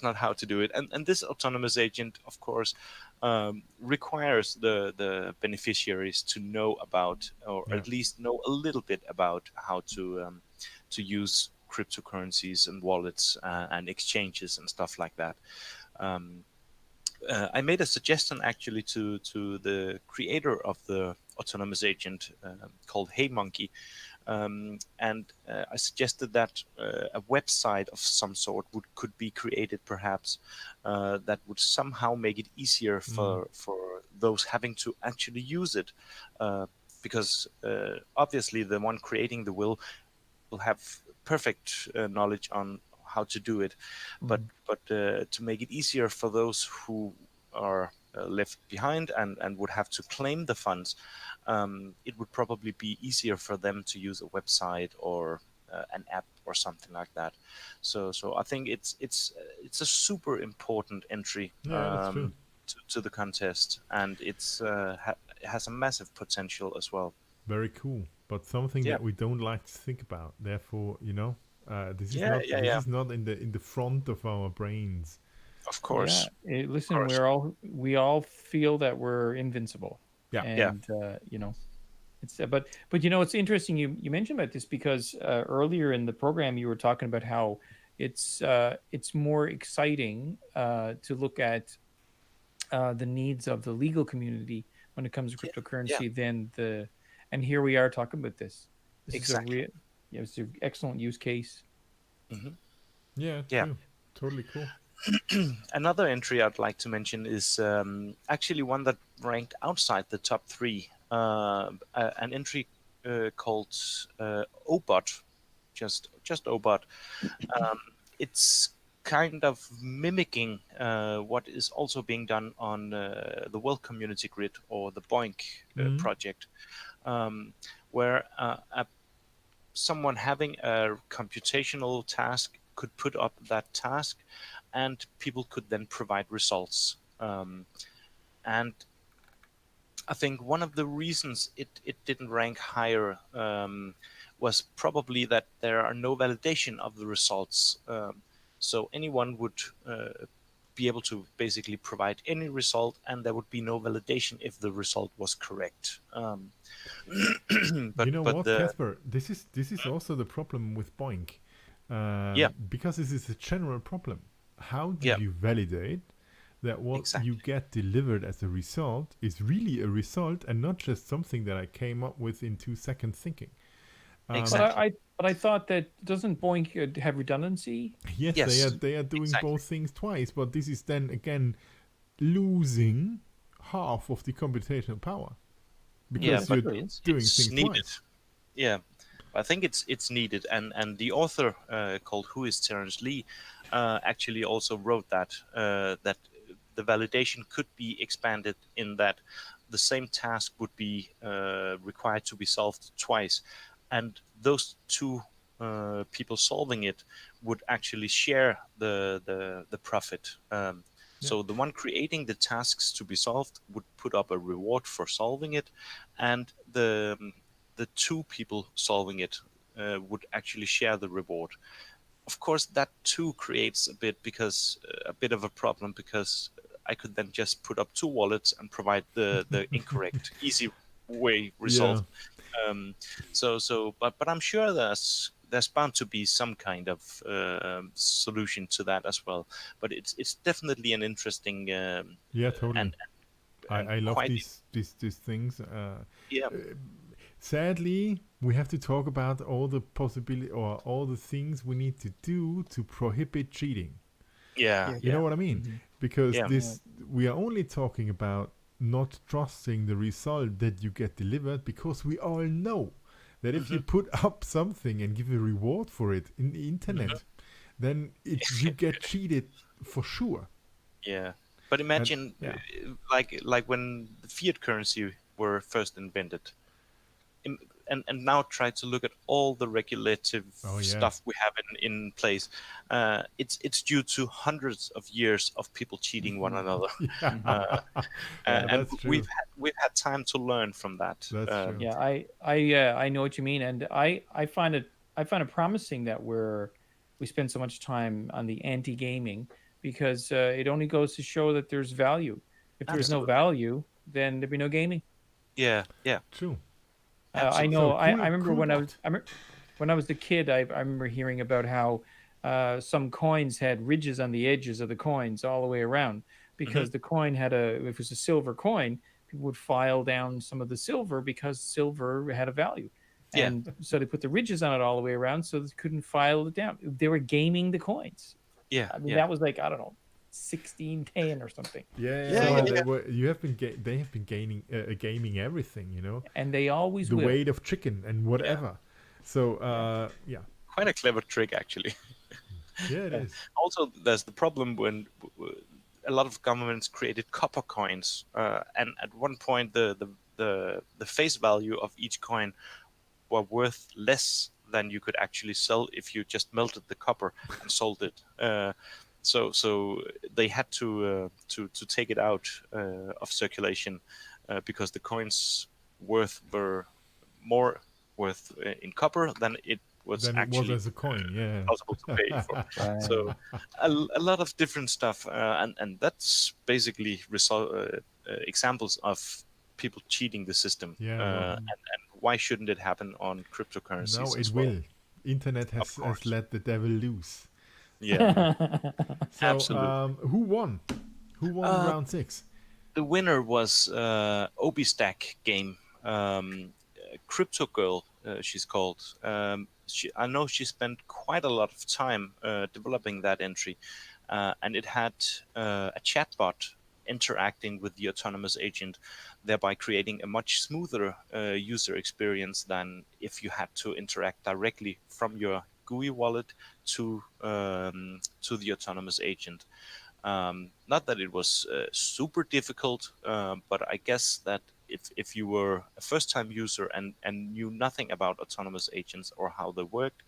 not how to do it. And this autonomous agent, of course, requires the beneficiaries to know about, or Yeah. at least know a little bit about how to use cryptocurrencies and wallets and exchanges and stuff like that. Um, I made a suggestion actually to the creator of the autonomous agent called HeyMonkey, and I suggested that a website of some sort could be created, perhaps that would somehow make it easier for those having to actually use it, because obviously the one creating the will have perfect knowledge on how to do it, but to make it easier for those who are left behind and would have to claim the funds, it would probably be easier for them to use a website or an app or something like that. So I think it's a super important entry Yeah, that's true. to the contest, and it has a massive potential as well. Very cool, but something Yeah. that we don't like to think about. Therefore, this is Yeah, not yeah, this yeah. is not in the front of our brains. Of course. Yeah, listen, course. we all feel that we're invincible. Yeah. And it's but it's interesting you mentioned about this because earlier in the program you were talking about how it's more exciting to look at the needs of the legal community when it comes to cryptocurrency than and here we are talking about this. This Exactly. is it's an excellent use case. Yeah, Yeah. true. Totally cool. Another entry I'd like to mention is actually one that ranked outside the top three. An entry called Obyte, just Obyte. It's kind of mimicking what is also being done on the Well Community Grid or the Boink project, where someone having a computational task could put up that task, and people could then provide results. And I think one of the reasons it didn't rank higher was probably that there are no validation of the results. So anyone would be able to basically provide any result, and there would be no validation if the result was correct. You know but what, Casper? This is also the problem with Boink. Yeah. Because this is a general problem. How do Yeah. you validate that what Exactly. you get delivered as a result is really a result and not just something that I came up with in 2 seconds thinking? Exactly. But I thought that doesn't Boink have redundancy? Yes, Yes, they are doing exactly. both things twice, but this is then again losing half of the computational power because but you're it's doing it's things needed. twice. Yeah, I think it's needed, and the author called Who is Terence Lee actually also wrote that that the validation could be expanded in that the same task would be required to be solved twice, and those two people solving it would actually share the profit. So the one creating the tasks to be solved would put up a reward for solving it, and the two people solving it would actually share the reward. of course, that too creates a bit of a problem, because I could then just put up two wallets and provide the incorrect easy way Yeah. result. But I'm sure there's bound to be some kind of solution to that as well. But it's definitely an interesting Yeah, totally. and I love quite, these things. yeah, Sadly, we have to talk about all the possibility or all the things we need to do to prohibit cheating. yeah, Yeah. You know yeah, what I mean? Mhm. Because yeah, this we are only talking about not trusting the result that you get delivered, because we all know that if you hmm put up something and give a reward for it in the internet, then you get cheated for sure. yeah. But And imagine, yeah, like when the fiat currency were first invented, im- and now try to look at all the regulative oh yeah, stuff we have in place. It's due to hundreds of years of people cheating one another, yeah, Mhm. yeah, and that's true. we've had time to learn from that. That's true. Yeah, I know what you mean, and I find it promising that we spend so much time on the anti-gaming, because it only goes to show that there's value. If there's no Absolutely. value, then there'd be no gaming. Yeah, yeah, True. I absolutely. know. So I cool, remember cool bot. when I was a kid. I remember hearing about how some coins had ridges on the edges of the coins all the way around, hmm because the coin had a if it was a silver coin, people would file down some of the silver because silver had a value, Yeah, and so they put the ridges on it all the way around so they couldn't file it down. They were gaming the coins. yeah, I mean, yeah, that was like, I don't know, 1610 or something. Yeah, yeah, yeah, yeah. yeah, So, yeah. You have been they have been gaining gaming everything. You know, and they always the will. weight of chicken and Yeah. whatever. So Yeah. yeah, Quite a clever trick, actually. yeah, it is. Also, there's the problem when a lot of governments created copper coins, and at one point the face value of each coin were worth less than you could actually sell if you just melted the copper and sold it. So they had to take it out of circulation, because the coins worth were more worth in copper than it was Than it was actually as a coin. Yeah. possible to pay for. So Right. a lot of different stuff, and that's basically examples of people cheating the system. Yeah. Well, And why shouldn't it happen on now cryptocurrencies it as well? will. Internet Of has course. let the devil loose. Yeah, So absolutely. who won? Who won Uh, round six? the winner was Obyte game. Crypto Girl, she's called. I know she spent quite a lot of time developing that entry, and it had a chatbot interacting with the autonomous agent, thereby creating a much smoother user experience than if you had to interact directly from your GUI wallet to the autonomous agent. Not that it was super difficult, but I guess that if you were a first time user and knew nothing about autonomous agents or how they worked,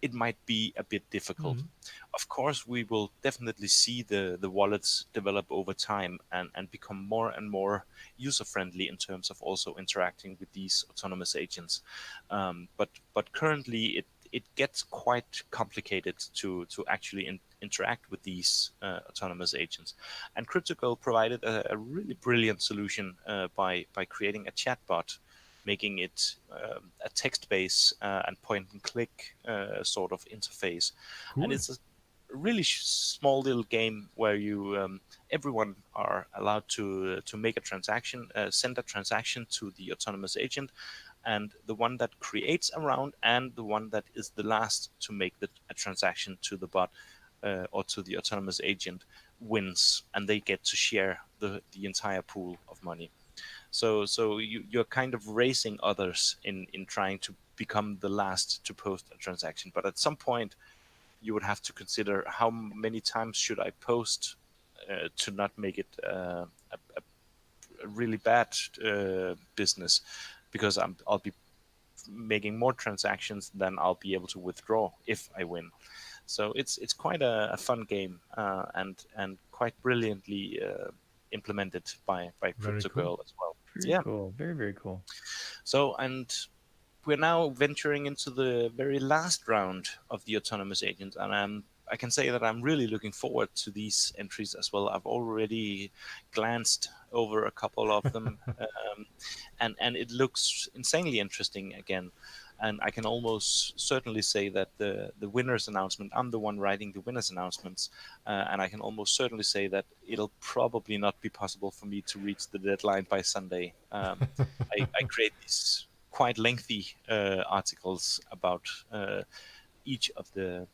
it might be a bit difficult. Mhm. Of course, we will definitely see the wallets develop over time and become more and more user friendly in terms of also interacting with these autonomous agents. But currently, it gets quite complicated to actually interact with these autonomous agents. And CryptoGo provided a really brilliant solution by creating a chatbot, making it a text-based and point-and-click sort of interface. And Cool. it's a really small little game where you everyone are allowed to make a transaction, send a transaction to the autonomous agent, and the one that creates a round and the one that is the last to make a transaction to the bot or to the autonomous agent wins, and they get to share the entire pool of money. So you're kind of racing others in trying to become the last to post a transaction. But at some point, you would have to consider how many times should I post to not make it a really bad business, because I'll be making more transactions than I'll be able to withdraw if I win. So it's quite a fun game, and quite brilliantly implemented by Very Crypto cool. Girl as well. Very Yeah. cool. Very, very cool. So, and we're now venturing into the very last round of the autonomous agents, and I can say that I'm really looking forward to these entries as well. I've already glanced over a couple of them, and it looks insanely interesting again. And I can almost certainly say that the winners announcement, I'm the one writing the winners announcements, and I can almost certainly say that it'll probably not be possible for me to reach the deadline by Sunday. I create these quite lengthy articles about each of the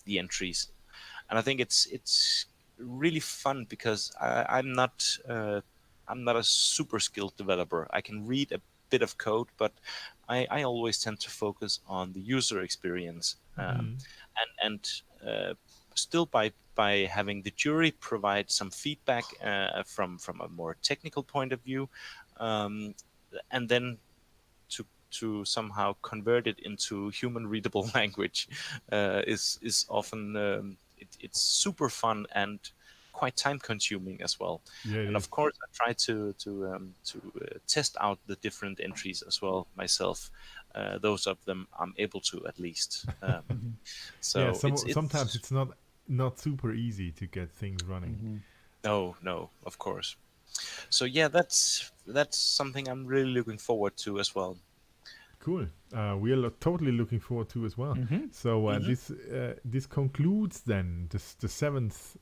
the entries, and I think it's really fun because I'm not a super skilled developer. I can read a bit of code, but I always tend to focus on the user experience, and still by having the jury provide some feedback from a more technical point of view, um, and then to somehow convert it into human readable language is often it's super fun and quite time consuming as well. Yeah, it And is. of course, I try to test out the different entries as well myself. Those of them I'm able to at least. Yeah, So sometimes it's it's not super easy to get things running. no, of course. So yeah, that's something I'm really looking forward to as well. Cool. We are totally looking forward to as well. Mm-hmm. So this concludes then the seventh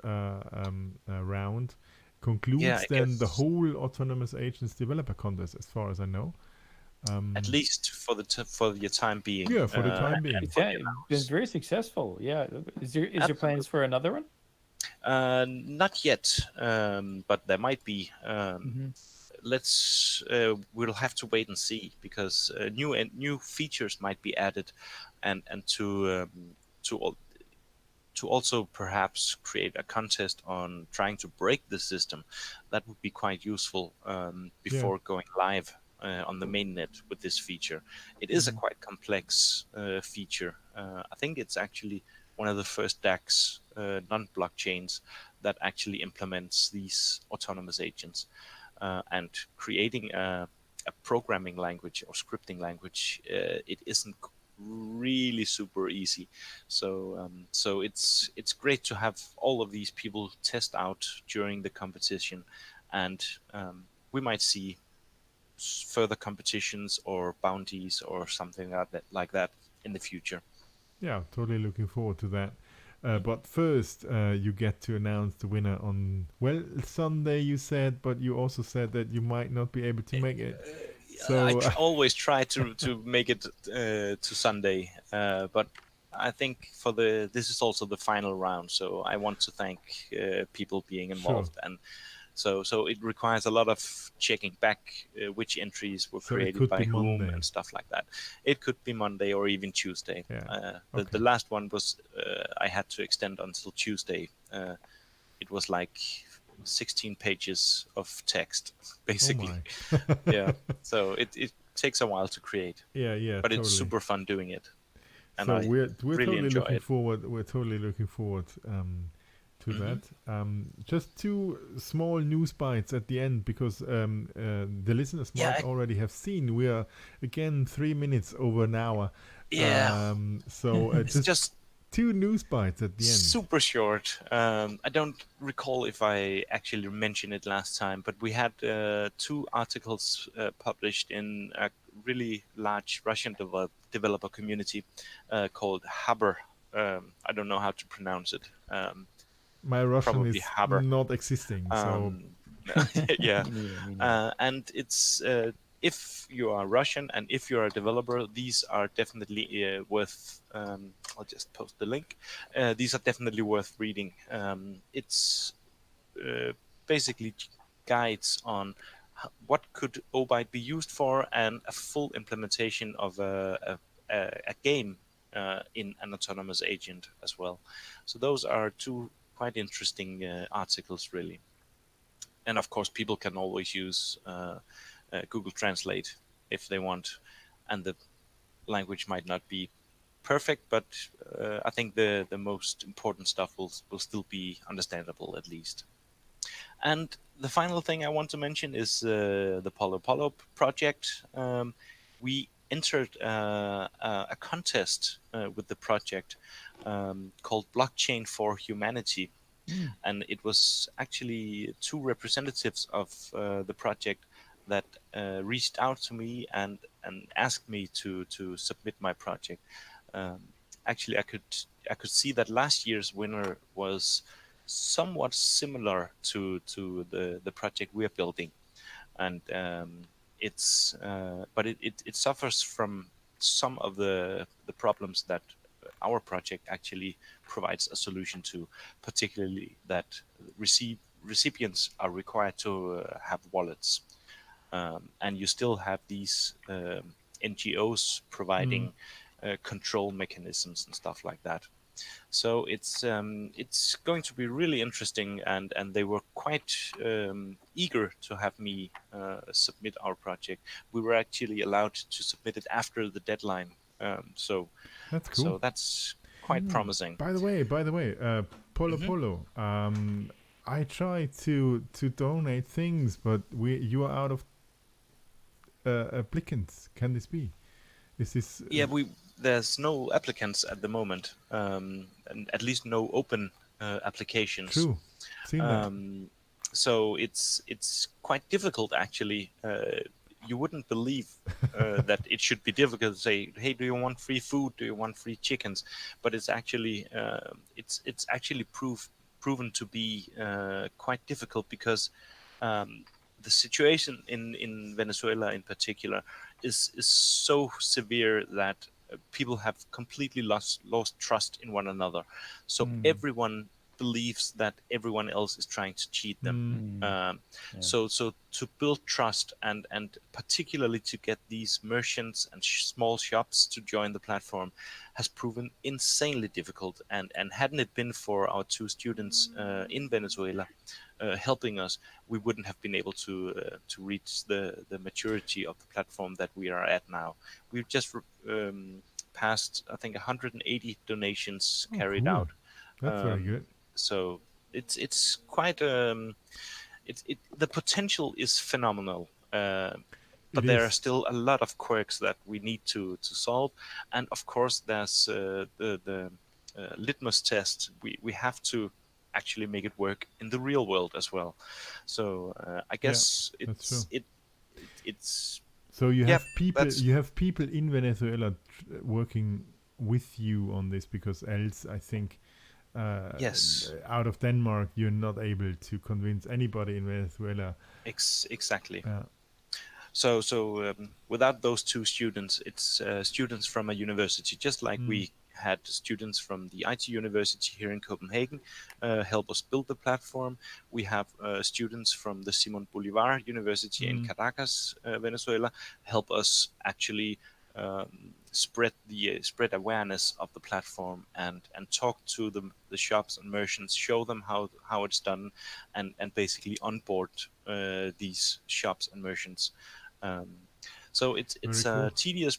round. Yeah, Concludes I then the guess whole Autonomous Agents Developer Contest, as far as I know. at least for the time being. Yeah, for the time And being. It's for the been announce. very successful. Yeah. Is there plans Absolutely. for another one? Not yet, but there might be. Mm-hmm. We'll have to wait and see because new features might be added, and to al- to also perhaps create a contest on trying to break the system. That would be quite useful Yeah. before going live on the mainnet with this feature. It is a Mhm. quite complex feature. I think it's actually one of the first DAX non-blockchains that actually implements these autonomous agents, and creating a programming language or scripting language. It isn't really super easy. So it's great to have all of these people test out during the competition, and we might see further competitions or bounties or something like that in the future. Yeah, totally looking forward to that. But first, you get to announce the winner on, well, Sunday, you said, but you also said that you might not be able to make it. I So, always try to make it to Sunday, but I think this is also the final round, so I want to thank people being sure. involved, and so it requires a lot of checking back which entries were So it created could by be whom Monday. and stuff like that. It could be Monday or even Tuesday. Yeah. The Okay. last one was I had to extend until Tuesday. It was like 16 pages of text, Oh basically. my. Yeah. So it takes a while to create, Yeah, yeah, but it's totally. super fun doing it, and So I we're really totally enjoy looking it. forward. We're totally looking forward to Hmm. that. Just two small news bites at the end because the listeners Yeah, might already have seen we are again 3 minutes over an hour. yeah. So It's just just two news bites at the end. super short. I don't recall if I actually mentioned it last time, but we had two articles published in a really large Russian developer community called Haber. I don't know how to pronounce it. My Russian Probably is Haber. not existing, so Um, yeah, Me neither. Me neither. and it's if you are Russian and if you're a developer, these are definitely worth. I'll just post the link. These are definitely worth reading. It's uh, basically guides on what could Obyte be used for and a full implementation of a game in an autonomous agent as well. So those are two quite interesting articles, really. And of course, people can always use Google Translate if they want, and the language might not be perfect, but I think the most important stuff will still be understandable at least. And the final thing I want to mention is the Polo Polo project. We entered a contest with the project called Blockchain for Humanity. And it was actually two representatives of the project that reached out to me and asked me to submit my project. Um, Actually, I could see that last year's winner was somewhat similar to the project we are building, and it's but it suffers from some of the problems that our project actually provides a solution to, particularly that recipients are required to have wallets, and you still have these NGOs providing control mechanisms and stuff like that. So it's going to be really interesting, and they were quite eager to have me submit our project. We were actually allowed to submit it after the deadline, so That's cool. so that's quite promising. By the way, Polo Mhm. Polo. I tried to donate things, but you are out of applicants. Can this be? Is this Yeah, there's no applicants at the moment, and at least no open applications. true? Seen that? So it's quite difficult actually. You wouldn't believe that it should be difficult to say, "Hey, do you want free food? Do you want free chickens?" But it's actually it's actually proven to be quite difficult because the situation in Venezuela in particular is so severe that people have completely lost trust in one another. So everyone believes that everyone else is trying to cheat them. So to build trust and particularly to get these merchants and small shops to join the platform has proven insanely difficult. And hadn't it been for our two students in Venezuela helping us, we wouldn't have been able to reach the maturity of the platform that we are at now. We've just passed, I think, 180 donations carried cool. out. That's very good. So it's quite the potential is phenomenal. But It there are is. still a lot of quirks that we need to solve, and of course there's the litmus test. We have to actually make it work in the real world as well. So I guess that's true. it's So you yeah, have people. that's You have people in Venezuela working with you on this, because else I think yes, out of Denmark you're not able to convince anybody in Venezuela. exactly. Uh, So without those two students, it's students from a university, just like we had students from the IT university here in Copenhagen help us build the platform. We have students from the Simon Bolivar University in Caracas, Venezuela, help us actually spread awareness of the platform and talk to the shops and merchants, show them how it's done, and basically onboard these shops and merchants. So it's Very a cool. tedious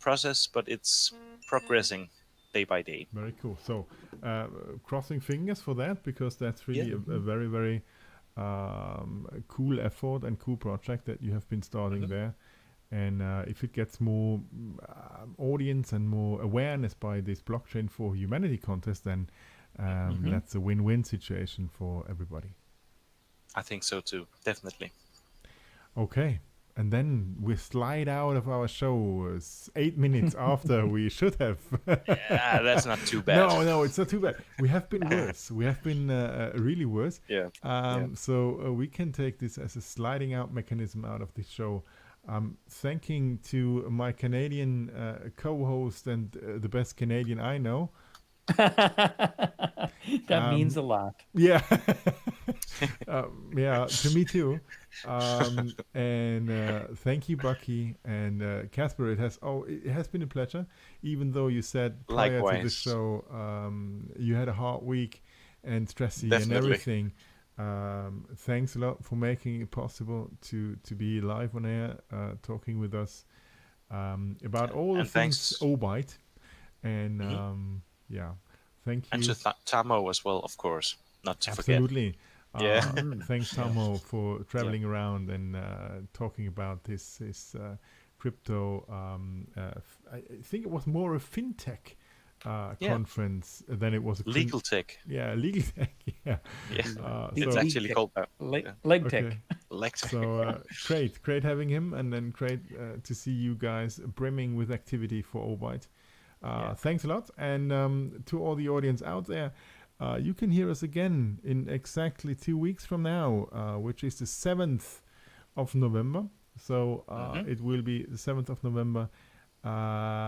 process, but it's progressing day by day. Very cool. So crossing fingers for that, because that's really Yeah. a very, very cool effort and cool project that you have been starting there. And if it gets more audience and more awareness by this Blockchain for Humanity contest, then that's a win-win situation for everybody. I think so too, definitely. Okay. And then we slide out of our show 8 minutes after we should have. Yeah, that's not too bad. No, it's not too bad. We have been worse. We have been really worse. Yeah. So we can take this as a sliding out mechanism out of this show. Thanking to my Canadian co-host and the best Canadian I know. That means a lot. Yeah. Yeah, to me too. And thank you, Bucky and Casper. It has been a pleasure. Even though you said prior to the Likewise. show you had a hard week and stressy and Definitely. everything. Thanks a lot for making it possible to be live on air, talking with us about all the And things thanks. Obyte. And yeah, thank you. And to Tamo as well, of course, not to Absolutely. Yeah. Thanks, Tamo, for traveling around and talking about this crypto. I think it was more a fintech Yeah. conference than it was a Legal tech. Yeah, legal tech. Yeah. Yeah. It's so- actually called that. Leg Okay. tech. Leg tech. So great having him, and then great to see you guys brimming with activity for Obyte. Thanks a lot, and to all the audience out there, you can hear us again in exactly 2 weeks from now, which is the 7th of November. So it will be the 7th of November.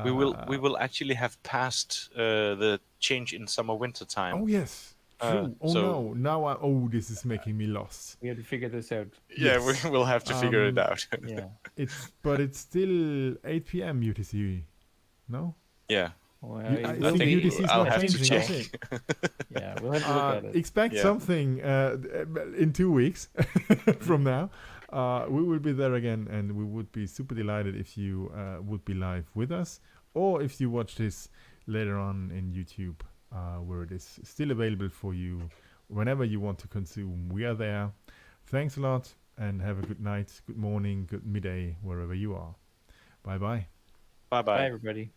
We will actually have passed the change in summer winter time. Oh yes, true. so- Now this is making me lost. We had to figure this out. Yeah, Yes. we will have to figure it out. Yeah. It's still 8 p.m. UTC. No. Yeah. Well, I we'll think be- UTC is I'll not have to changing, is check. it? Yeah, we'll have to look at it. Expect Yeah. something in 2 weeks from now. We will be there again, and we would be super delighted if you would be live with us, or if you watch this later on in YouTube, where it is still available for you whenever you want to consume. We are there. Thanks a lot, and have a good night, good morning, good midday, wherever you are. Bye bye. Bye Bye, bye. everybody.